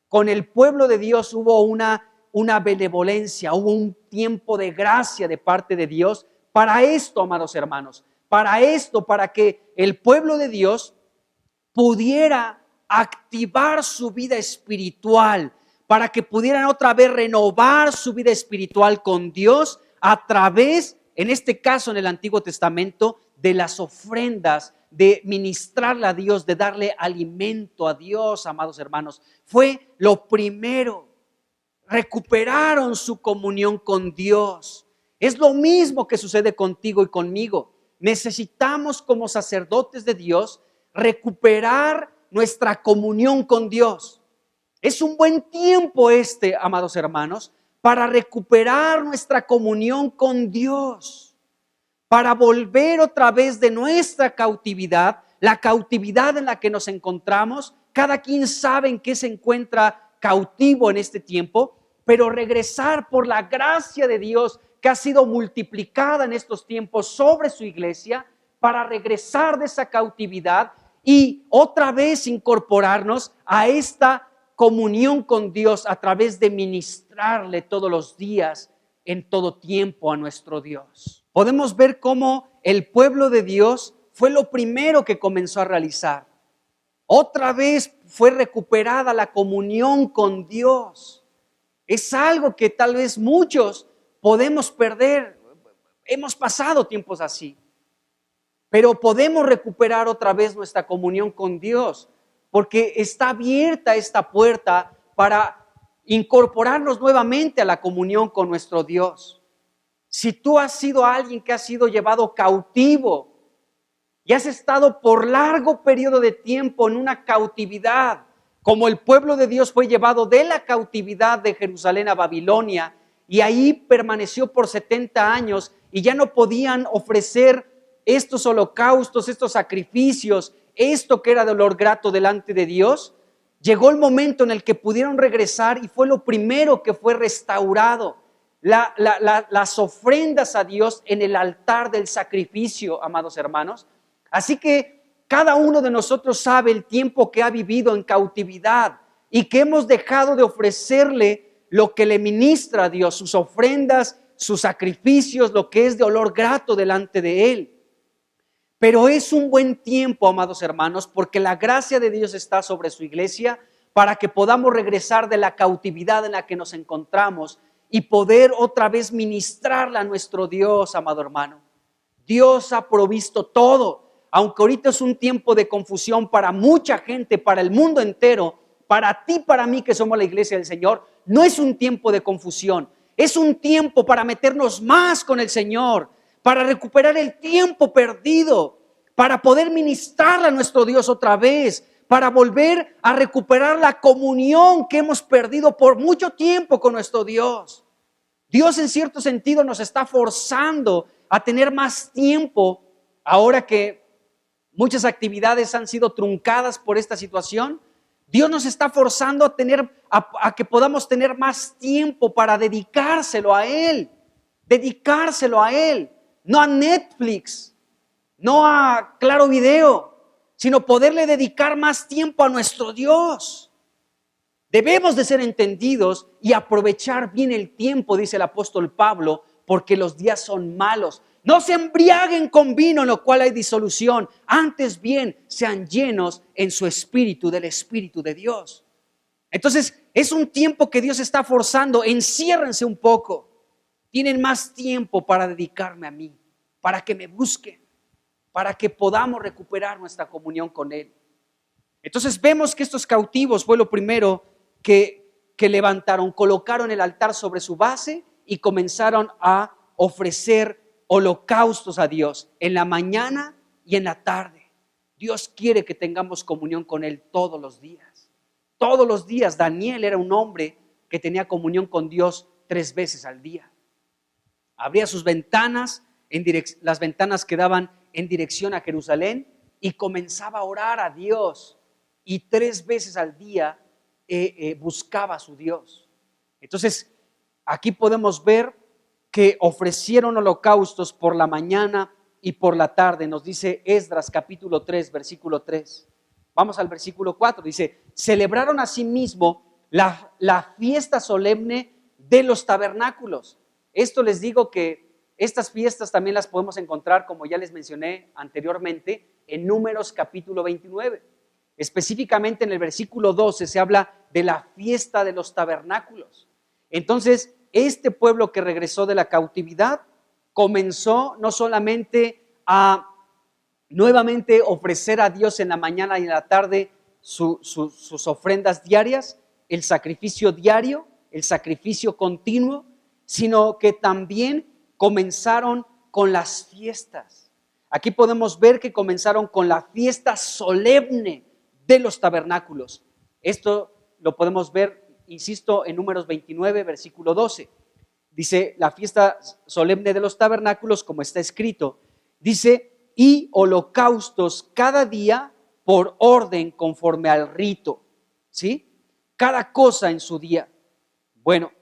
con el pueblo de Dios hubo una benevolencia, hubo un tiempo de gracia de parte de Dios para esto, amados hermanos, para que el pueblo de Dios pudiera activar su vida espiritual, para que pudieran otra vez renovar su vida espiritual con Dios a través, en este caso en el Antiguo Testamento, de las ofrendas, de ministrarle a Dios, de darle alimento a Dios, amados hermanos. Fue lo primero. Recuperaron su comunión con Dios. Es lo mismo que sucede contigo y conmigo. Necesitamos, como sacerdotes de Dios, recuperar nuestra comunión con Dios. Es un buen tiempo este, amados hermanos, para recuperar nuestra comunión con Dios, para volver otra vez de nuestra cautividad, la cautividad en la que nos encontramos. Cada quien sabe en qué se encuentra cautivo en este tiempo, pero regresar por la gracia de Dios que ha sido multiplicada en estos tiempos sobre su iglesia, para regresar de esa cautividad y otra vez incorporarnos a esta comunión con Dios a través de ministrarle todos los días, en todo tiempo, a nuestro Dios. Podemos ver cómo el pueblo de Dios fue lo primero que comenzó a realizar. Otra vez fue recuperada la comunión con Dios. Es algo que tal vez muchos podemos perder. Hemos pasado tiempos así. Pero podemos recuperar otra vez nuestra comunión con Dios, porque está abierta esta puerta para incorporarnos nuevamente a la comunión con nuestro Dios. Si tú has sido alguien que ha sido llevado cautivo y has estado por largo periodo de tiempo en una cautividad, como el pueblo de Dios fue llevado de la cautividad de Jerusalén a Babilonia, y ahí permaneció por 70 años y ya no podían ofrecer estos holocaustos, estos sacrificios, esto que era de olor grato delante de Dios, llegó el momento en el que pudieron regresar y fue lo primero que fue restaurado. Las ofrendas a Dios en el altar del sacrificio, amados hermanos. Así que cada uno de nosotros sabe el tiempo que ha vivido en cautividad y que hemos dejado de ofrecerle lo que le ministra a Dios, sus ofrendas, sus sacrificios, lo que es de olor grato delante de Él. Pero es un buen tiempo, amados hermanos, porque la gracia de Dios está sobre su iglesia para que podamos regresar de la cautividad en la que nos encontramos y poder otra vez ministrarle a nuestro Dios, amado hermano. Dios ha provisto todo, aunque ahorita es un tiempo de confusión para mucha gente, para el mundo entero, para ti, para mí que somos la iglesia del Señor, no es un tiempo de confusión, es un tiempo para meternos más con el Señor, para recuperar el tiempo perdido, para poder ministrarle a nuestro Dios otra vez, para volver a recuperar la comunión que hemos perdido por mucho tiempo con nuestro Dios. Dios en cierto sentido nos está forzando a tener más tiempo ahora que muchas actividades han sido truncadas por esta situación. Dios nos está forzando a que podamos tener más tiempo para dedicárselo a Él, no a Netflix, no a Claro Video, sino poderle dedicar más tiempo a nuestro Dios. Debemos de ser entendidos y aprovechar bien el tiempo, dice el apóstol Pablo, porque los días son malos. No se embriaguen con vino en lo cual hay disolución, antes bien sean llenos en su espíritu, del Espíritu de Dios. Entonces es un tiempo que Dios está forzando, enciérrense un poco. Tienen más tiempo para dedicarme a mí, para que me busquen, para que podamos recuperar nuestra comunión con Él. Entonces vemos que estos cautivos fue lo primero que levantaron, colocaron el altar sobre su base y comenzaron a ofrecer holocaustos a Dios en la mañana y en la tarde. Dios quiere que tengamos comunión con Él todos los días. Todos los días. Daniel era un hombre que tenía comunión con Dios 3 veces al día. Abría sus ventanas, las ventanas que daban en dirección a Jerusalén, y comenzaba a orar a Dios, y 3 veces al día buscaba a su Dios. Entonces aquí podemos ver que ofrecieron holocaustos por la mañana y por la tarde. Nos dice Esdras capítulo 3 versículo 3. Vamos al versículo 4, dice: celebraron asimismo la fiesta solemne de los tabernáculos. Esto les digo que estas fiestas también las podemos encontrar, como ya les mencioné anteriormente, en Números capítulo 29. Específicamente en el versículo 12 se habla de la fiesta de los tabernáculos. Entonces, este pueblo que regresó de la cautividad comenzó no solamente a nuevamente ofrecer a Dios en la mañana y en la tarde sus ofrendas diarias, el sacrificio diario, el sacrificio continuo, sino que también comenzaron con las fiestas. Aquí podemos ver que comenzaron con la fiesta solemne de los tabernáculos. Esto lo podemos ver, insisto, en Números 29, versículo 12. Dice, la fiesta solemne de los tabernáculos, como está escrito, dice, y holocaustos cada día por orden conforme al rito, ¿sí? Cada cosa en su día. Bueno,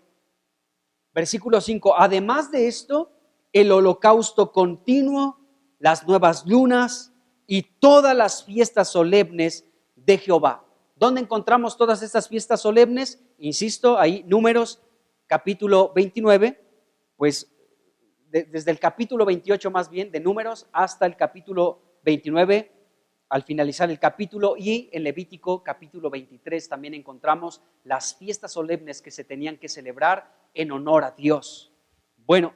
versículo 5, además de esto, el holocausto continuo, las nuevas lunas y todas las fiestas solemnes de Jehová. ¿Dónde encontramos todas estas fiestas solemnes? Insisto, ahí, Números, capítulo 29, pues desde el capítulo 28 más bien, de Números, hasta el capítulo 29, al finalizar el capítulo, y en Levítico capítulo 23 también encontramos las fiestas solemnes que se tenían que celebrar en honor a Dios. Bueno,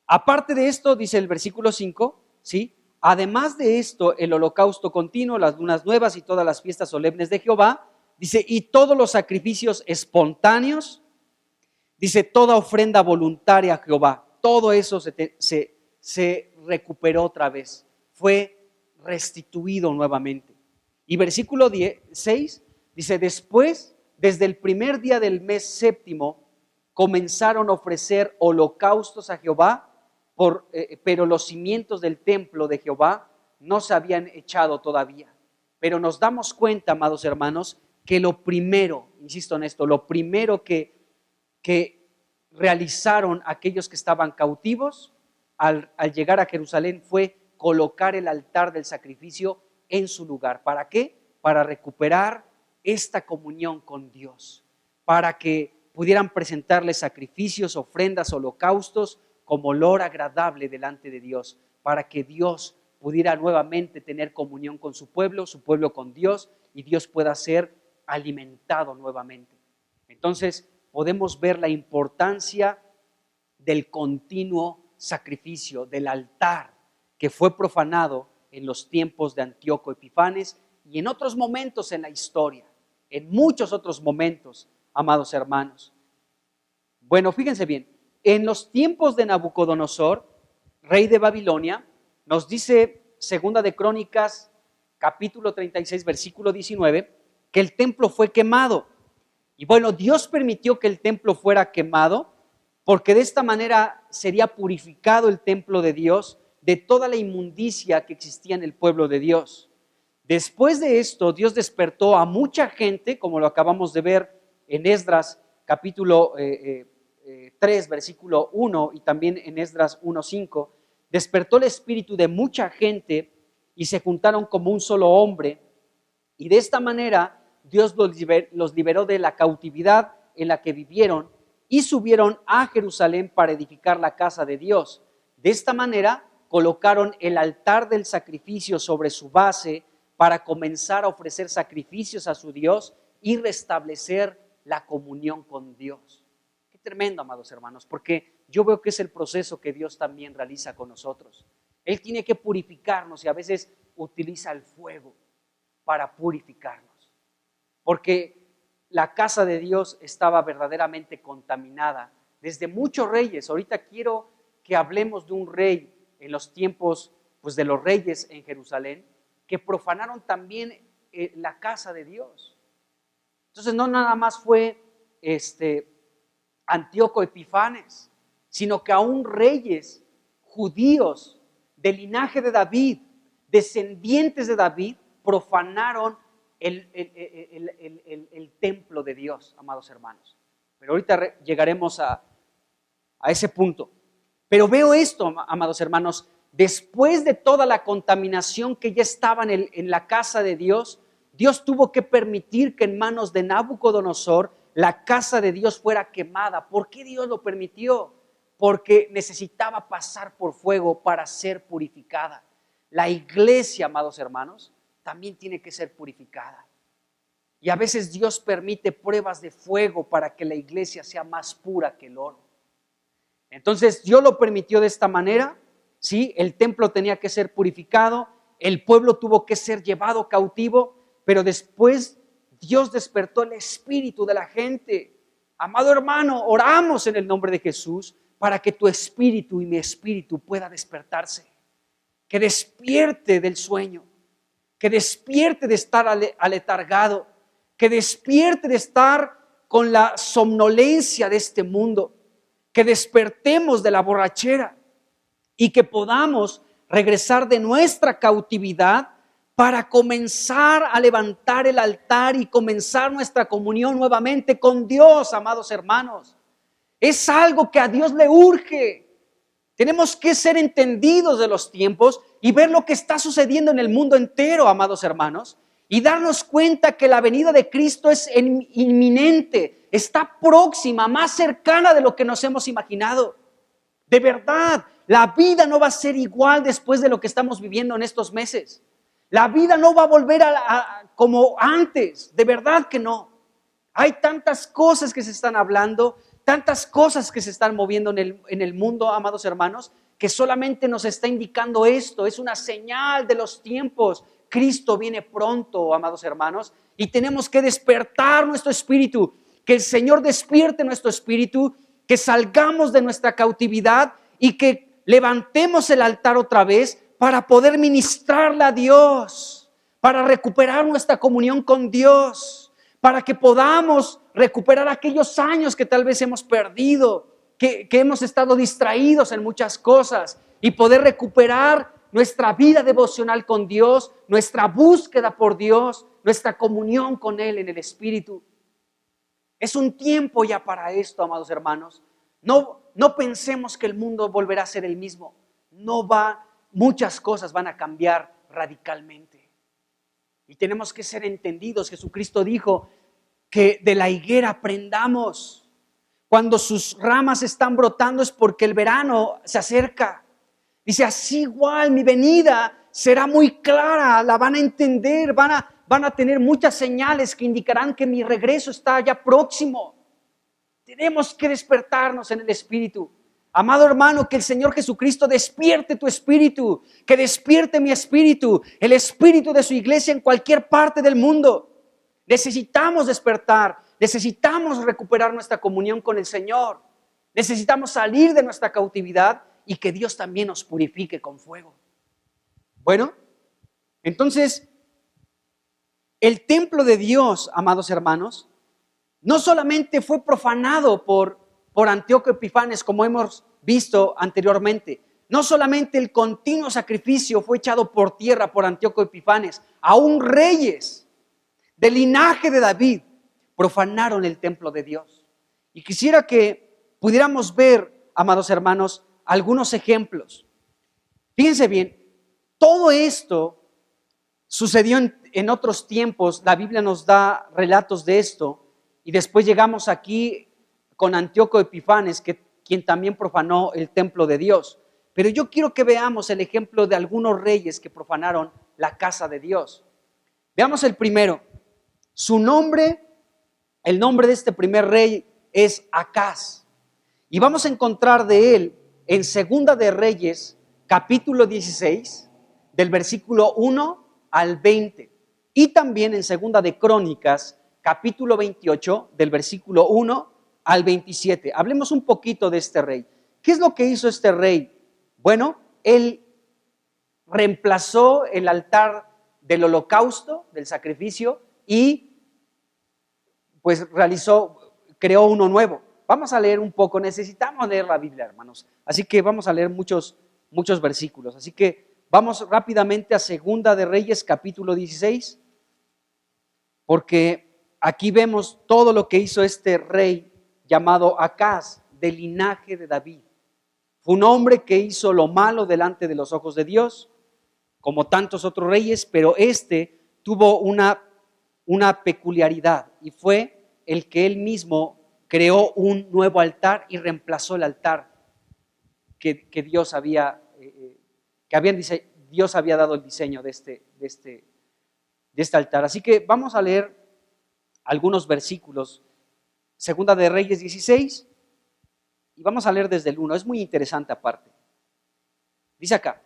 aparte de esto, dice el versículo 5, ¿sí? Además de esto, el holocausto continuo, las lunas nuevas y todas las fiestas solemnes de Jehová, dice, y todos los sacrificios espontáneos, dice, toda ofrenda voluntaria a Jehová, todo eso se recuperó otra vez, fue restituido nuevamente. Y versículo 6 dice, después, desde el primer día del mes séptimo, comenzaron a ofrecer holocaustos a Jehová, pero los cimientos del templo de Jehová no se habían echado todavía. Pero nos damos cuenta, amados hermanos, que lo primero, insisto en esto, lo primero que realizaron aquellos que estaban cautivos al llegar a Jerusalén fue colocar el altar del sacrificio en su lugar. ¿Para qué? Para recuperar esta comunión con Dios, para que pudieran presentarle sacrificios, ofrendas, holocaustos como olor agradable delante de Dios, para que Dios pudiera nuevamente tener comunión con su pueblo con Dios, y Dios pueda ser alimentado nuevamente. Entonces podemos ver la importancia del continuo sacrificio, del altar que fue profanado en los tiempos de Antíoco Epifanes y en otros momentos en la historia, en muchos otros momentos, amados hermanos. Bueno, fíjense bien, en los tiempos de Nabucodonosor, rey de Babilonia, nos dice Segunda de Crónicas, capítulo 36, versículo 19, que el templo fue quemado. Y bueno, Dios permitió que el templo fuera quemado porque de esta manera sería purificado el templo de Dios de toda la inmundicia que existía en el pueblo de Dios. Después de esto, Dios despertó a mucha gente, como lo acabamos de ver en Esdras capítulo 3, versículo 1, y también en Esdras 1:5, despertó el espíritu de mucha gente y se juntaron como un solo hombre, y de esta manera Dios los liberó de la cautividad en la que vivieron y subieron a Jerusalén para edificar la casa de Dios. De esta manera colocaron el altar del sacrificio sobre su base para comenzar a ofrecer sacrificios a su Dios y restablecer la comunión con Dios. Qué tremendo, amados hermanos, porque yo veo que es el proceso que Dios también realiza con nosotros. Él tiene que purificarnos y a veces utiliza el fuego para purificarnos, porque la casa de Dios estaba verdaderamente contaminada desde muchos reyes. Ahorita quiero que hablemos de un rey en los tiempos pues, de los reyes en Jerusalén, que profanaron también la casa de Dios. Entonces no nada más fue Antíoco Epifanes, sino que aún reyes judíos del linaje de David, descendientes de David, profanaron el templo de Dios, amados hermanos. Pero ahorita llegaremos a ese punto. Pero veo esto, amados hermanos, después de toda la contaminación que ya estaba en la casa de Dios, Dios tuvo que permitir que en manos de Nabucodonosor la casa de Dios fuera quemada. ¿Por qué Dios lo permitió? Porque necesitaba pasar por fuego para ser purificada. La iglesia, amados hermanos, también tiene que ser purificada. Y a veces Dios permite pruebas de fuego para que la iglesia sea más pura que el oro. Entonces Dios lo permitió de esta manera, ¿sí? El templo tenía que ser purificado, el pueblo tuvo que ser llevado cautivo, pero después Dios despertó el espíritu de la gente. Amado hermano, oramos en el nombre de Jesús para que tu espíritu y mi espíritu pueda despertarse, que despierte del sueño, que despierte de estar aletargado, que despierte de estar con la somnolencia de este mundo, que despertemos de la borrachera y que podamos regresar de nuestra cautividad para comenzar a levantar el altar y comenzar nuestra comunión nuevamente con Dios, amados hermanos. Es algo que a Dios le urge. Tenemos que ser entendidos de los tiempos y ver lo que está sucediendo en el mundo entero, amados hermanos, y darnos cuenta que la venida de Cristo es inminente, está próxima, más cercana de lo que nos hemos imaginado. De verdad, la vida no va a ser igual después de lo que estamos viviendo en estos meses. La vida no va a volver como antes, de verdad que no. Hay tantas cosas que se están hablando, tantas cosas que se están moviendo en el mundo, amados hermanos, que solamente nos está indicando esto, es una señal de los tiempos. Cristo viene pronto, amados hermanos, y tenemos que despertar nuestro espíritu, que el Señor despierte nuestro espíritu, que salgamos de nuestra cautividad y que levantemos el altar otra vez para poder ministrarle a Dios, para recuperar nuestra comunión con Dios, para que podamos recuperar aquellos años que tal vez hemos perdido, que hemos estado distraídos en muchas cosas y poder recuperar nuestra vida devocional con Dios, nuestra búsqueda por Dios, nuestra comunión con Él en el Espíritu. Es un tiempo ya para esto, amados hermanos. No pensemos que el mundo volverá a ser el mismo. Muchas cosas van a cambiar radicalmente. Y tenemos que ser entendidos. Jesucristo dijo que de la higuera aprendamos. Cuando sus ramas están brotando es porque el verano se acerca. Dice, así igual mi venida será muy clara, la van a entender, van a tener muchas señales que indicarán que mi regreso está ya próximo. Tenemos que despertarnos en el Espíritu. Amado hermano, que el Señor Jesucristo despierte tu espíritu, que despierte mi espíritu, el espíritu de su iglesia en cualquier parte del mundo. Necesitamos despertar, necesitamos recuperar nuestra comunión con el Señor, necesitamos salir de nuestra cautividad y que Dios también nos purifique con fuego. Bueno, entonces, el templo de Dios, amados hermanos, no solamente fue profanado por Antíoco Epifanes, como hemos visto anteriormente. No solamente el continuo sacrificio fue echado por tierra por Antíoco Epifanes, aún reyes del linaje de David profanaron el templo de Dios. Y quisiera que pudiéramos ver, amados hermanos, algunos ejemplos. Fíjense bien, todo esto sucedió en otros tiempos. La Biblia nos da relatos de esto y después llegamos aquí con Antíoco Epifanes, quien también profanó el templo de Dios. Pero yo quiero que veamos el ejemplo de algunos reyes que profanaron la casa de Dios. Veamos el primero. El nombre de este primer rey es Acaz. Y vamos a encontrar de él en Segunda de Reyes, capítulo 16, del versículo 1 al 20. Y también en Segunda de Crónicas, capítulo 28, del versículo 1 al 27. Hablemos un poquito de este rey. ¿Qué es lo que hizo este rey? Bueno, él reemplazó el altar del holocausto, del sacrificio, y pues creó uno nuevo. Vamos a leer un poco, necesitamos leer la Biblia, hermanos. Así que vamos a leer muchos versículos. Así que vamos rápidamente a Segunda de Reyes, capítulo 16, porque aquí vemos todo lo que hizo este rey llamado Acaz, del linaje de David. Fue un hombre que hizo lo malo delante de los ojos de Dios, como tantos otros reyes, pero este tuvo una peculiaridad y fue el que él mismo creó un nuevo altar y reemplazó el altar que Dios había dado el diseño de de este altar. Así que vamos a leer algunos versículos. Segunda de Reyes 16, y vamos a leer desde el 1. Es muy interesante aparte. Dice acá,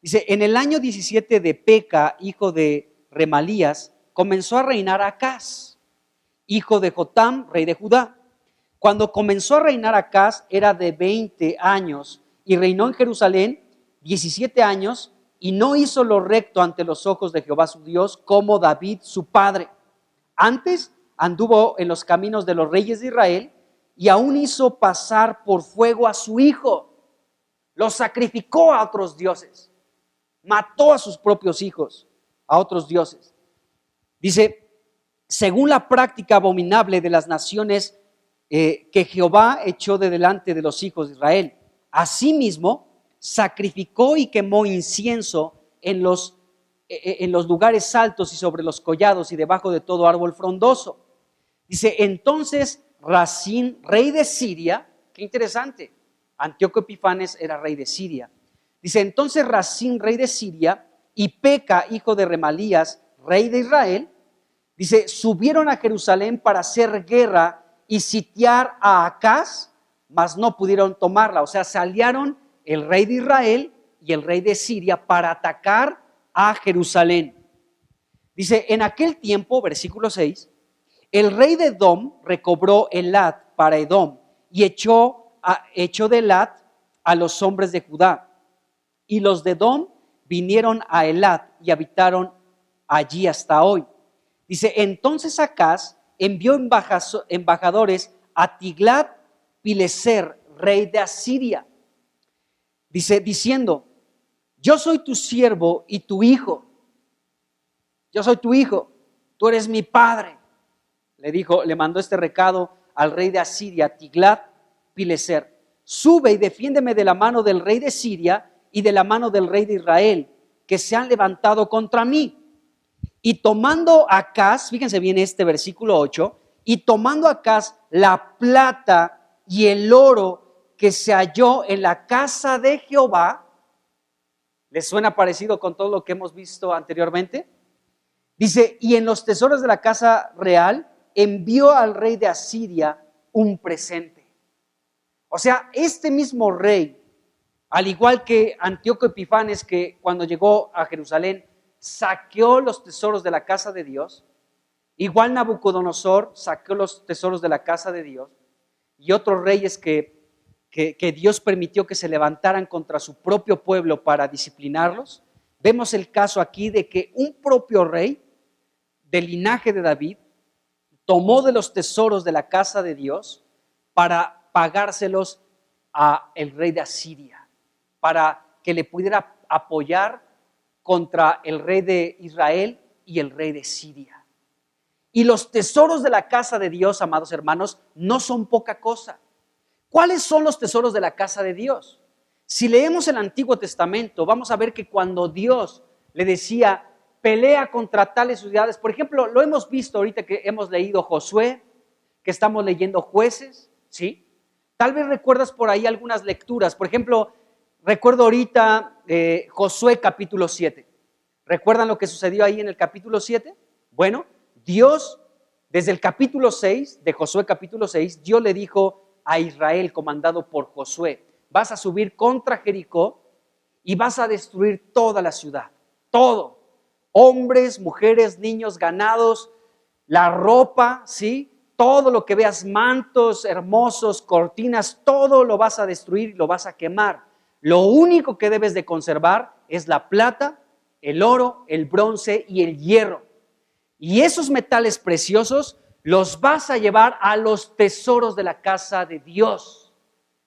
dice, en el año 17 de Peca, hijo de Remalías, comenzó a reinar Acaz, hijo de Jotam, rey de Judá. Cuando comenzó a reinar Acaz era de 20 años y reinó en Jerusalén 17 años y no hizo lo recto ante los ojos de Jehová su Dios como David su padre. Antes anduvo en los caminos de los reyes de Israel y aún hizo pasar por fuego a su hijo. Lo sacrificó a otros dioses. Mató a sus propios hijos a otros dioses. Dice, según la práctica abominable de las naciones que Jehová echó de delante de los hijos de Israel. Asimismo, sacrificó y quemó incienso en los lugares altos y sobre los collados y debajo de todo árbol frondoso. Dice, entonces Rasín, rey de Siria, qué interesante, Antíoco Epifanes era rey de Siria. Dice, entonces Rasín, rey de Siria, y Peca, hijo de Remalías, rey de Israel, dice, subieron a Jerusalén para hacer guerra y sitiar a Acaz, mas no pudieron tomarla. O sea, salieron el rey de Israel y el rey de Siria para atacar a Jerusalén. Dice, en aquel tiempo, versículo 6, el rey de Edom recobró Elat para Edom y echó de Elat a los hombres de Judá. Y los de Edom vinieron a Elat y habitaron allí hasta hoy. Dice, entonces Acaz envió embajadores a Tiglat-Pileser, rey de Asiria. Dice, diciendo, yo soy tu siervo y tu hijo. Yo soy tu hijo, tú eres mi padre. Le mandó este recado al rey de Asiria, Tiglat-Pileser. Sube y defiéndeme de la mano del rey de Siria y de la mano del rey de Israel, que se han levantado contra mí. Y tomando Acaz, fíjense bien este versículo 8, y tomando Acaz la plata y el oro que se halló en la casa de Jehová, ¿les suena parecido con todo lo que hemos visto anteriormente? Dice, y en los tesoros de la casa real envió al rey de Asiria un presente. O sea, este mismo rey, al igual que Antíoco Epifanes, que cuando llegó a Jerusalén saqueó los tesoros de la casa de Dios, igual Nabucodonosor saqueó los tesoros de la casa de Dios, y otros reyes que Dios permitió que se levantaran contra su propio pueblo para disciplinarlos. Vemos el caso aquí de que un propio rey del linaje de David tomó de los tesoros de la casa de Dios para pagárselos a el rey de Asiria, para que le pudiera apoyar contra el rey de Israel y el rey de Siria. Y los tesoros de la casa de Dios, amados hermanos, no son poca cosa. ¿Cuáles son los tesoros de la casa de Dios? Si leemos el Antiguo Testamento, vamos a ver que cuando Dios le decía, pelea contra tales ciudades, por ejemplo, lo hemos visto ahorita que hemos leído Josué, que estamos leyendo Jueces, ¿sí? Tal vez recuerdas por ahí algunas lecturas, por ejemplo, recuerdo ahorita Josué capítulo 7. ¿Recuerdan lo que sucedió ahí en el capítulo 7? Bueno, Dios, desde el capítulo 6, de Josué capítulo 6, Dios le dijo a Israel, comandado por Josué, vas a subir contra Jericó y vas a destruir toda la ciudad, todo, hombres, mujeres, niños, ganados, la ropa, ¿sí? Todo lo que veas, mantos hermosos, cortinas, todo lo vas a destruir y lo vas a quemar. Lo único que debes de conservar es la plata, el oro, el bronce y el hierro. Y esos metales preciosos los vas a llevar a los tesoros de la casa de Dios.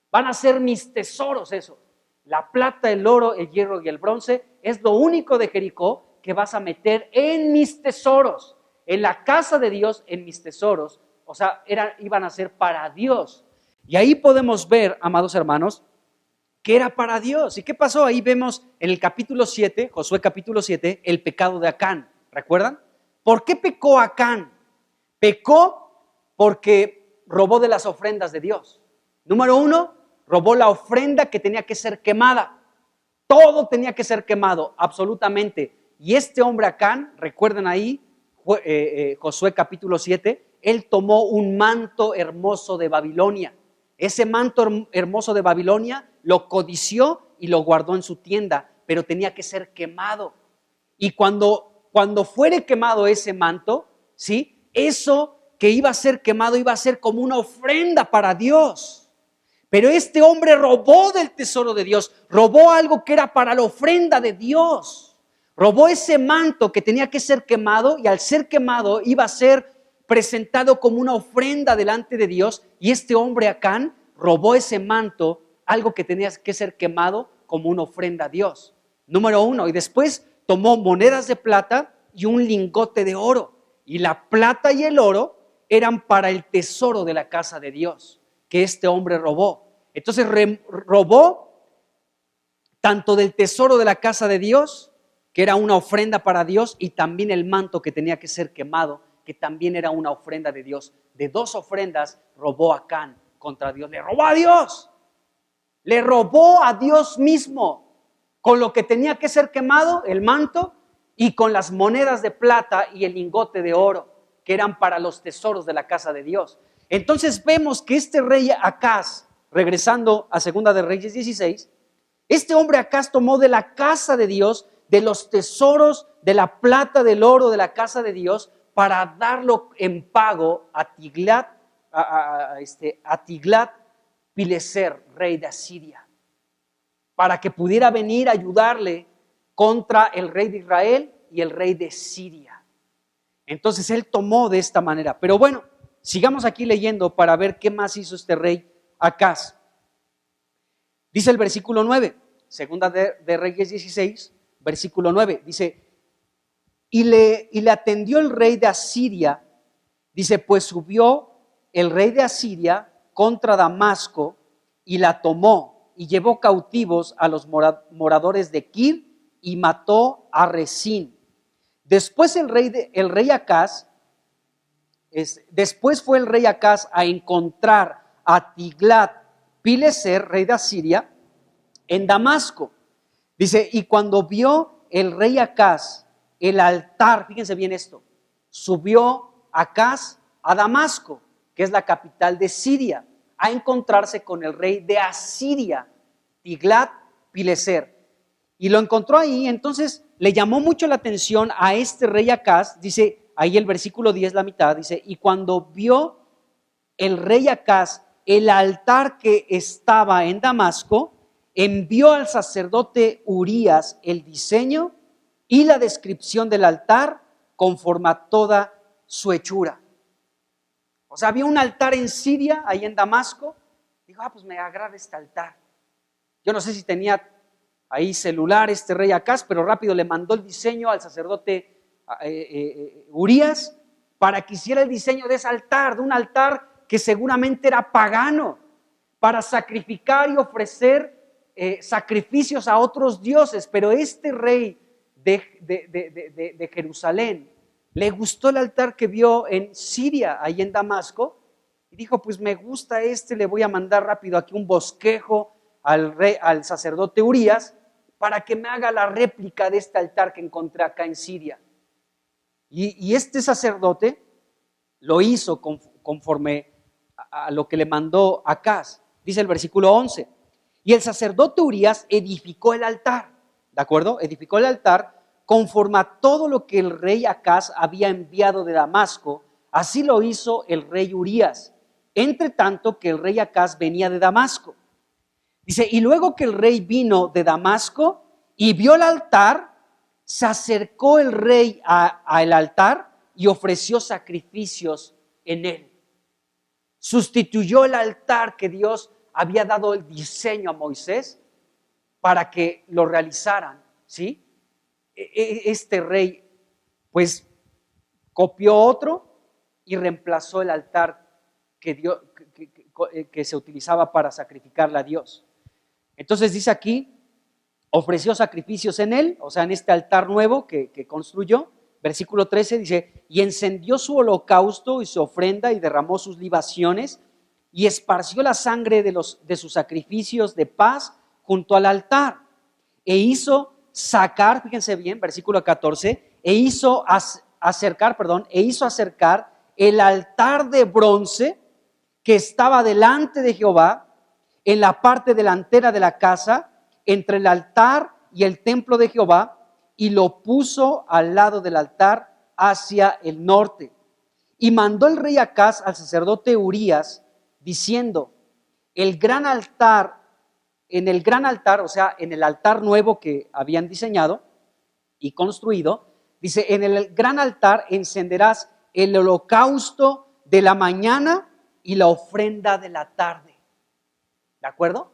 Van a ser mis tesoros eso. La plata, el oro, el hierro y el bronce es lo único de Jericó que vas a meter en mis tesoros. En la casa de Dios, en mis tesoros. O sea, iban a ser para Dios. Y ahí podemos ver, amados hermanos, que era para Dios. ¿Y qué pasó? Ahí vemos en el capítulo 7, Josué capítulo 7, el pecado de Acán. ¿Recuerdan? ¿Por qué pecó Acán? Pecó porque robó de las ofrendas de Dios. Número 1, robó la ofrenda que tenía que ser quemada. Todo tenía que ser quemado, absolutamente. Y este hombre Acán, recuerdan ahí, Josué capítulo 7, él tomó un manto hermoso de Babilonia. Ese manto hermoso de Babilonia lo codició y lo guardó en su tienda, pero tenía que ser quemado. Y cuando fuere quemado ese manto, ¿sí? Eso que iba a ser quemado iba a ser como una ofrenda para Dios. Pero este hombre robó del tesoro de Dios, robó algo que era para la ofrenda de Dios. Robó ese manto que tenía que ser quemado y al ser quemado iba a ser presentado como una ofrenda delante de Dios. Y este hombre Acán robó ese manto, algo que tenía que ser quemado como una ofrenda a Dios. Número 1, y después tomó monedas de plata y un lingote de oro. Y la plata y el oro eran para el tesoro de la casa de Dios, que este hombre robó. Entonces robó tanto del tesoro de la casa de Dios, que era una ofrenda para Dios, y también el manto que tenía que ser quemado, que también era una ofrenda de Dios. De 2 ofrendas robó Acán contra Dios. Le robó a Dios. Le robó a Dios mismo. Con lo que tenía que ser quemado, el manto, y con las monedas de plata y el lingote de oro, que eran para los tesoros de la casa de Dios. Entonces vemos que este rey Acaz, regresando a Segunda de Reyes 16, este hombre Acaz tomó de la casa de Dios, de los tesoros, de la plata, del oro de la casa de Dios, para darlo en pago a Tiglat-Pileser, rey de Asiria, para que pudiera venir a ayudarle contra el rey de Israel y el rey de Siria. Entonces él tomó de esta manera. Pero bueno, sigamos aquí leyendo para ver qué más hizo este rey Acaz. Dice el versículo 9, Segunda de Reyes 16, versículo 9, dice, y le atendió el rey de Asiria, dice, pues subió el rey de Asiria contra Damasco y la tomó y llevó cautivos a los moradores de Kir y mató a Resín. Después después fue el rey Acaz a encontrar a Tiglat-Pileser, rey de Asiria, en Damasco. Dice, y cuando vio el rey Acaz el altar, fíjense bien esto, subió Acaz a Damasco, que es la capital de Siria, a encontrarse con el rey de Asiria, Tiglat-Pileser. Y lo encontró ahí, entonces le llamó mucho la atención a este rey Acaz, dice ahí el versículo 10, la mitad, dice, y cuando vio el rey Acaz el altar que estaba en Damasco, envió al sacerdote Urías el diseño y la descripción del altar conforme a toda su hechura. O sea, había un altar en Siria, ahí en Damasco. Dijo, pues me agrada este altar. Yo no sé si tenía ahí celular este rey Acaz, pero rápido le mandó el diseño al sacerdote Urías para que hiciera el diseño de ese altar, de un altar que seguramente era pagano, para sacrificar y ofrecer sacrificios a otros dioses. Pero este rey de Jerusalén le gustó el altar que vio en Siria, ahí en Damasco, y dijo, pues me gusta le voy a mandar rápido aquí un bosquejo al sacerdote Urías para que me haga la réplica de este altar que encontré acá en Siria. Y este sacerdote lo hizo conforme a lo que le mandó Acaz. Dice el versículo 11, y el sacerdote Urías edificó el altar, ¿de acuerdo? Edificó el altar conforme a todo lo que el rey Acaz había enviado de Damasco, así lo hizo el rey Urías, entre tanto que el rey Acaz venía de Damasco. Dice, y luego que el rey vino de Damasco y vio el altar, se acercó el rey al altar y ofreció sacrificios en él. Sustituyó el altar que Dios había dado el diseño a Moisés para que lo realizaran, ¿sí? Este rey pues copió otro y reemplazó el altar que se utilizaba para sacrificarle a Dios. Entonces dice aquí, ofreció sacrificios en él, o sea, en este altar nuevo que construyó. Versículo 13 dice, y encendió su holocausto y su ofrenda y derramó sus libaciones y esparció la sangre de sus sacrificios de paz junto al altar e hizo sacar, fíjense bien, versículo 14, e hizo acercar el altar de bronce que estaba delante de Jehová en la parte delantera de la casa, entre el altar y el templo de Jehová, y lo puso al lado del altar hacia el norte. Y mandó el rey Acaz al sacerdote Urías, diciendo, en el gran altar, o sea, en el altar nuevo que habían diseñado y construido, dice, en el gran altar encenderás el holocausto de la mañana y la ofrenda de la tarde. ¿De acuerdo?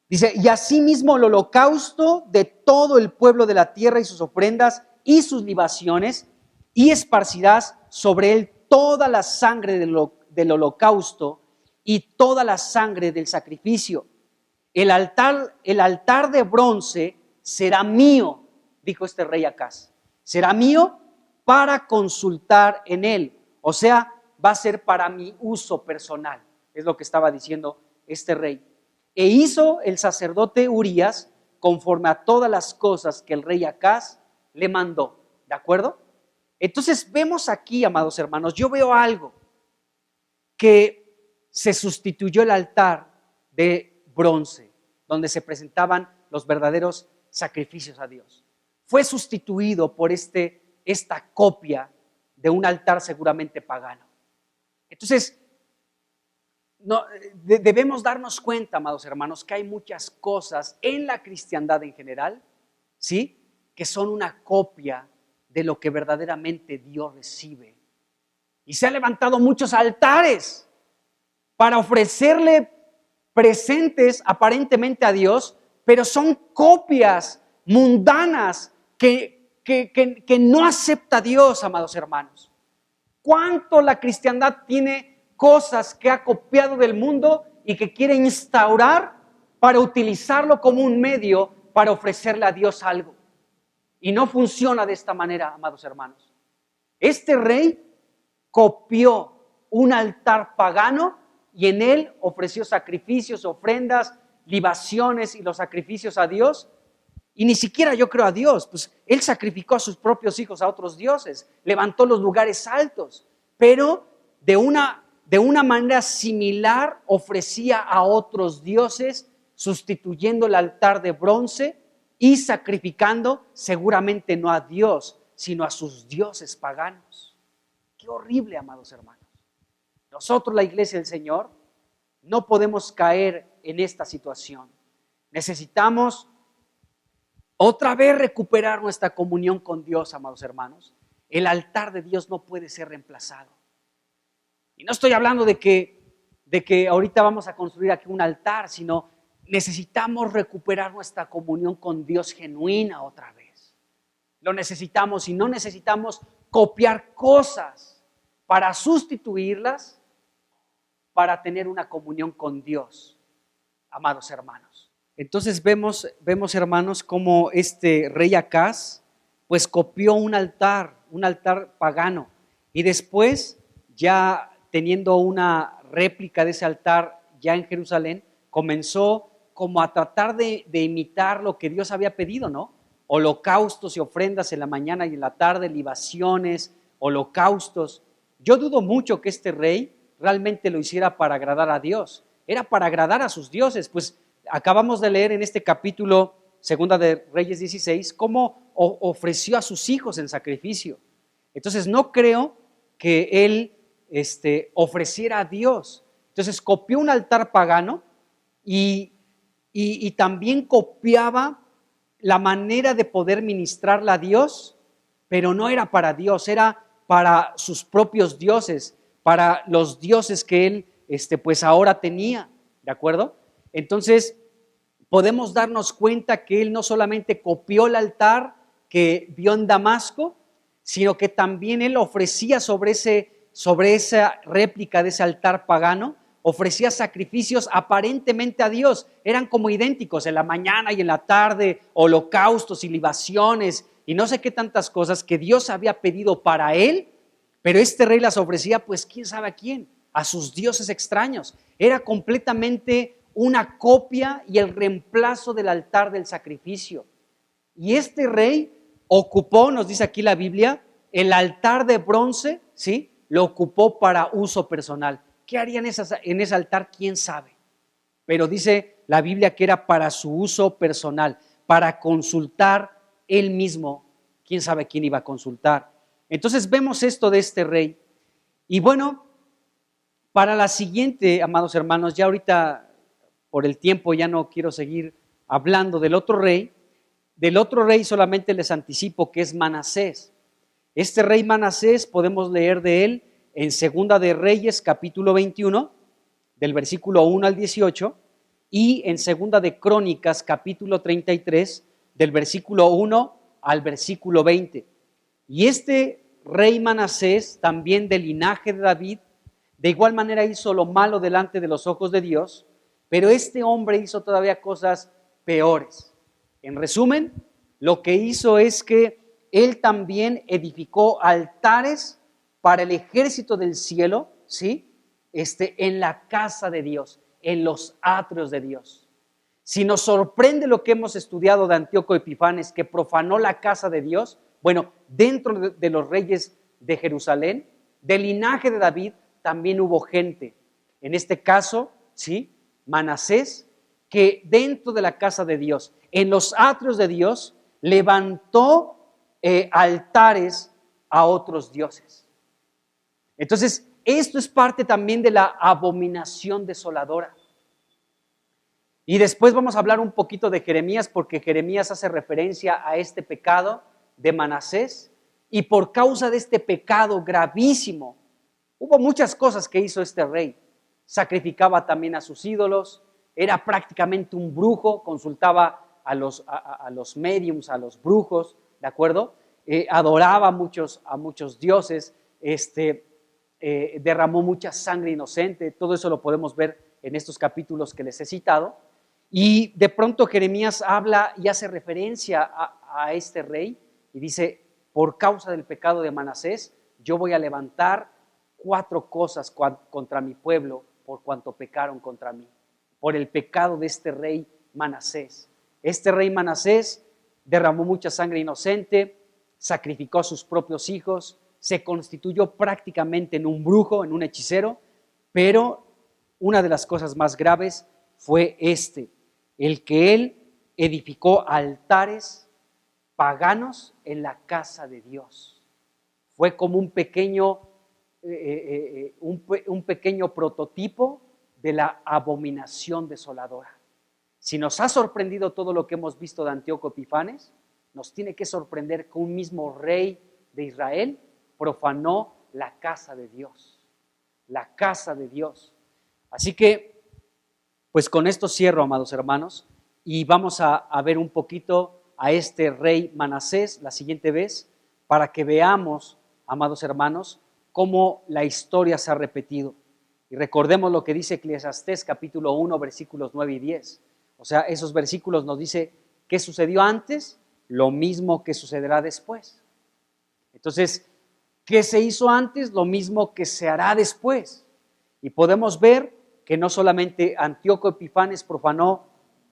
Dice, y asimismo el holocausto de todo el pueblo de la tierra y sus ofrendas y sus libaciones, y esparcirás sobre él toda la sangre del holocausto y toda la sangre del sacrificio. El altar de bronce será mío, dijo este rey Acaz. Será mío para consultar en él. O sea, va a ser para mi uso personal. Es lo que estaba diciendo este rey. E hizo el sacerdote Urías conforme a todas las cosas que el rey Acaz le mandó. ¿De acuerdo? Entonces vemos aquí, amados hermanos, yo veo algo, que se sustituyó el altar de bronce, donde se presentaban los verdaderos sacrificios a Dios. Fue sustituido por esta copia de un altar seguramente pagano. Entonces, debemos darnos cuenta, amados hermanos, que hay muchas cosas en la cristiandad en general, ¿sí?, que son una copia de lo que verdaderamente Dios recibe. Y se han levantado muchos altares para ofrecerle presentes aparentemente a Dios, pero son copias mundanas que no acepta Dios, amados hermanos. ¿Cuánto la cristiandad tiene cosas que ha copiado del mundo y que quiere instaurar para utilizarlo como un medio para ofrecerle a Dios algo? Y no funciona de esta manera, amados hermanos. Este rey copió un altar pagano y en él ofreció sacrificios, ofrendas, libaciones y los sacrificios a Dios. Y ni siquiera yo creo a Dios, pues él sacrificó a sus propios hijos a otros dioses, levantó los lugares altos, pero de una manera similar ofrecía a otros dioses, sustituyendo el altar de bronce y sacrificando seguramente no a Dios, sino a sus dioses paganos. Qué horrible, amados hermanos. Nosotros, la iglesia del Señor, no podemos caer en esta situación. Necesitamos otra vez recuperar nuestra comunión con Dios, amados hermanos. El altar de Dios no puede ser reemplazado. Y no estoy hablando de que ahorita vamos a construir aquí un altar, sino necesitamos recuperar nuestra comunión con Dios genuina otra vez. Lo necesitamos y no necesitamos copiar cosas para sustituirlas, para tener una comunión con Dios, amados hermanos. Entonces vemos hermanos, cómo este rey Acaz pues copió un altar pagano, y después, ya teniendo una réplica de ese altar ya en Jerusalén, comenzó como a tratar de imitar lo que Dios había pedido, ¿no? Holocaustos y ofrendas en la mañana y en la tarde, libaciones, holocaustos. Yo dudo mucho que este rey realmente lo hiciera para agradar a Dios. Era para agradar a sus dioses. Pues acabamos de leer en este capítulo, segunda de Reyes 16, cómo ofreció a sus hijos en sacrificio. Entonces no creo que él ofreciera a Dios. Entonces copió un altar pagano y también copiaba la manera de poder ministrarla a Dios, pero no era para Dios, era para sus propios dioses, para los dioses que él pues ahora tenía, ¿de acuerdo? Entonces podemos darnos cuenta que él no solamente copió el altar que vio en Damasco, sino que también él ofrecía sobre esa réplica de ese altar pagano, ofrecía sacrificios aparentemente a Dios, eran como idénticos en la mañana y en la tarde, holocaustos y libaciones y no sé qué tantas cosas que Dios había pedido para él, pero este rey las ofrecía pues quién sabe a quién, a sus dioses extraños. Era completamente una copia y el reemplazo del altar del sacrificio. Y este rey ocupó, nos dice aquí la Biblia, el altar de bronce, ¿sí? Lo ocupó para uso personal. ¿Qué haría en ese altar? ¿Quién sabe? Pero dice la Biblia que era para su uso personal, para consultar él mismo. ¿Quién sabe quién iba a consultar? Entonces vemos esto de este rey. Y bueno, para la siguiente, amados hermanos, ya ahorita por el tiempo ya no quiero seguir hablando del otro rey. Del otro rey solamente les anticipo que es Manasés. Este rey Manasés podemos leer de él en Segunda de Reyes capítulo 21, del versículo 1 al 18, y en Segunda de Crónicas capítulo 33, del versículo 1 al versículo 20. Y este rey Manasés, también del linaje de David, de igual manera hizo lo malo delante de los ojos de Dios, pero este hombre hizo todavía cosas peores. En resumen, lo que hizo es que él también edificó altares para el ejército del cielo, ¿sí? En la casa de Dios, en los atrios de Dios. Si nos sorprende lo que hemos estudiado de Antíoco Epifanes, que profanó la casa de Dios, bueno, dentro de los reyes de Jerusalén, del linaje de David, también hubo gente. En este caso, ¿sí? Manasés, que dentro de la casa de Dios, en los atrios de Dios, levantó altares a otros dioses. Entonces, esto es parte también de la abominación desoladora. Y después vamos a hablar un poquito de Jeremías, porque Jeremías hace referencia a este pecado de Manasés, y por causa de este pecado gravísimo, hubo muchas cosas que hizo este rey. Sacrificaba también a sus ídolos, era prácticamente un brujo, consultaba a los médiums, a los brujos, ¿de acuerdo? Adoraba a muchos dioses, derramó mucha sangre inocente. Todo eso lo podemos ver en estos capítulos que les he citado. Y de pronto Jeremías habla y hace referencia a este rey y dice: por causa del pecado de Manasés, yo voy a levantar 4 cosas contra mi pueblo por cuanto pecaron contra mí, por el pecado de este rey Manasés. Este rey Manasés derramó mucha sangre inocente, sacrificó a sus propios hijos, se constituyó prácticamente en un brujo, en un hechicero, pero una de las cosas más graves fue el que él edificó altares paganos en la casa de Dios. Fue como un pequeño prototipo de la abominación desoladora. Si nos ha sorprendido todo lo que hemos visto de Antíoco Epifanes, nos tiene que sorprender que un mismo rey de Israel profanó la casa de Dios. La casa de Dios. Así que, pues con esto cierro, amados hermanos, y vamos a ver un poquito a este rey Manasés la siguiente vez, para que veamos, amados hermanos, cómo la historia se ha repetido. Y recordemos lo que dice Eclesiastés capítulo 1, versículos 9 y 10. O sea, esos versículos nos dice qué sucedió antes, lo mismo que sucederá después. Entonces, ¿qué se hizo antes? Lo mismo que se hará después. Y podemos ver que no solamente Antíoco Epifanes profanó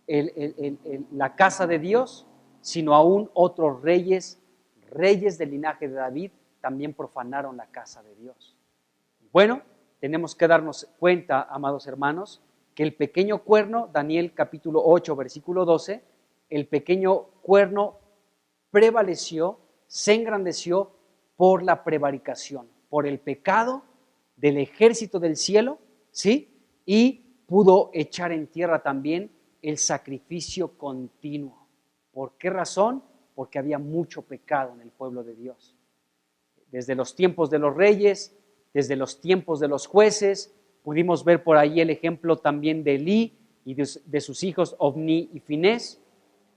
la casa de Dios, sino aún otros reyes del linaje de David, también profanaron la casa de Dios. Bueno, tenemos que darnos cuenta, amados hermanos, que el pequeño cuerno, Daniel capítulo 8, versículo 12, el pequeño cuerno prevaleció, se engrandeció por la prevaricación, por el pecado del ejército del cielo, ¿sí? Y pudo echar en tierra también el sacrificio continuo. ¿Por qué razón? Porque había mucho pecado en el pueblo de Dios. Desde los tiempos de los reyes, desde los tiempos de los jueces, pudimos ver por ahí el ejemplo también de Elí y de sus hijos Ofni y Finés.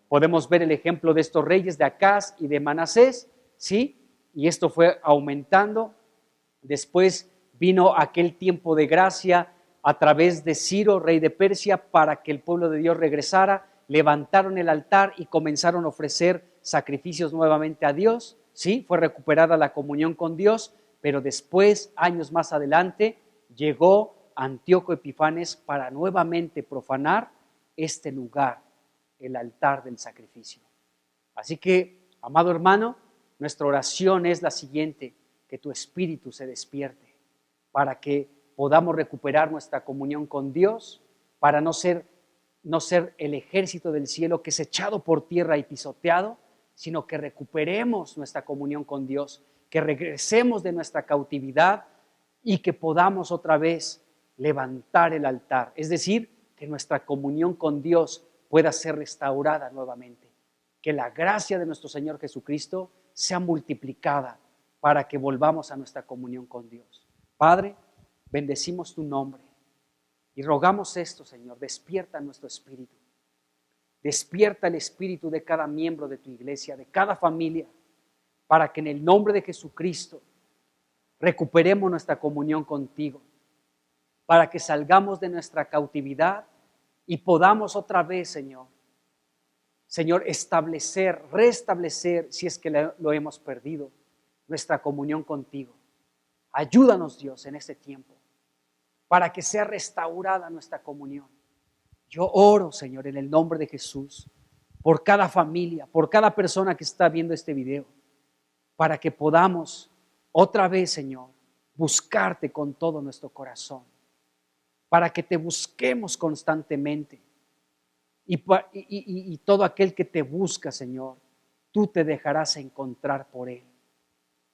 Podemos ver el ejemplo de estos reyes de Acaz y de Manasés, ¿sí? Y esto fue aumentando. Después vino aquel tiempo de gracia a través de Ciro, rey de Persia, para que el pueblo de Dios regresara. Levantaron el altar y comenzaron a ofrecer sacrificios nuevamente a Dios, ¿sí? Fue recuperada la comunión con Dios, pero después, años más adelante, llegó Antíoco Epifanes para nuevamente profanar este lugar, el altar del sacrificio. Así que, amado hermano, nuestra oración es la siguiente: que tu espíritu se despierte para que podamos recuperar nuestra comunión con Dios, para no ser el ejército del cielo que es echado por tierra y pisoteado, sino que recuperemos nuestra comunión con Dios, que regresemos de nuestra cautividad y que podamos otra vez levantar el altar. Es decir, que nuestra comunión con Dios pueda ser restaurada nuevamente. Que la gracia de nuestro Señor Jesucristo sea multiplicada para que volvamos a nuestra comunión con Dios. Padre, bendecimos tu nombre y rogamos esto, Señor: despierta nuestro espíritu. Despierta el espíritu de cada miembro de tu iglesia, de cada familia, para que en el nombre de Jesucristo recuperemos nuestra comunión contigo, para que salgamos de nuestra cautividad y podamos otra vez, Señor, restablecer, si es que lo hemos perdido, nuestra comunión contigo. Ayúdanos, Dios, en este tiempo, para que sea restaurada nuestra comunión. Yo oro, Señor, en el nombre de Jesús, por cada familia, por cada persona que está viendo este video, para que podamos otra vez, Señor, buscarte con todo nuestro corazón, para que te busquemos constantemente. Y todo aquel que te busca, Señor, tú te dejarás encontrar por él.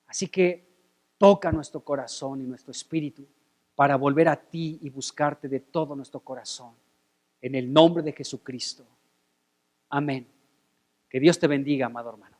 Así que toca nuestro corazón y nuestro espíritu para volver a ti y buscarte de todo nuestro corazón. En el nombre de Jesucristo. Amén. Que Dios te bendiga, amado hermano.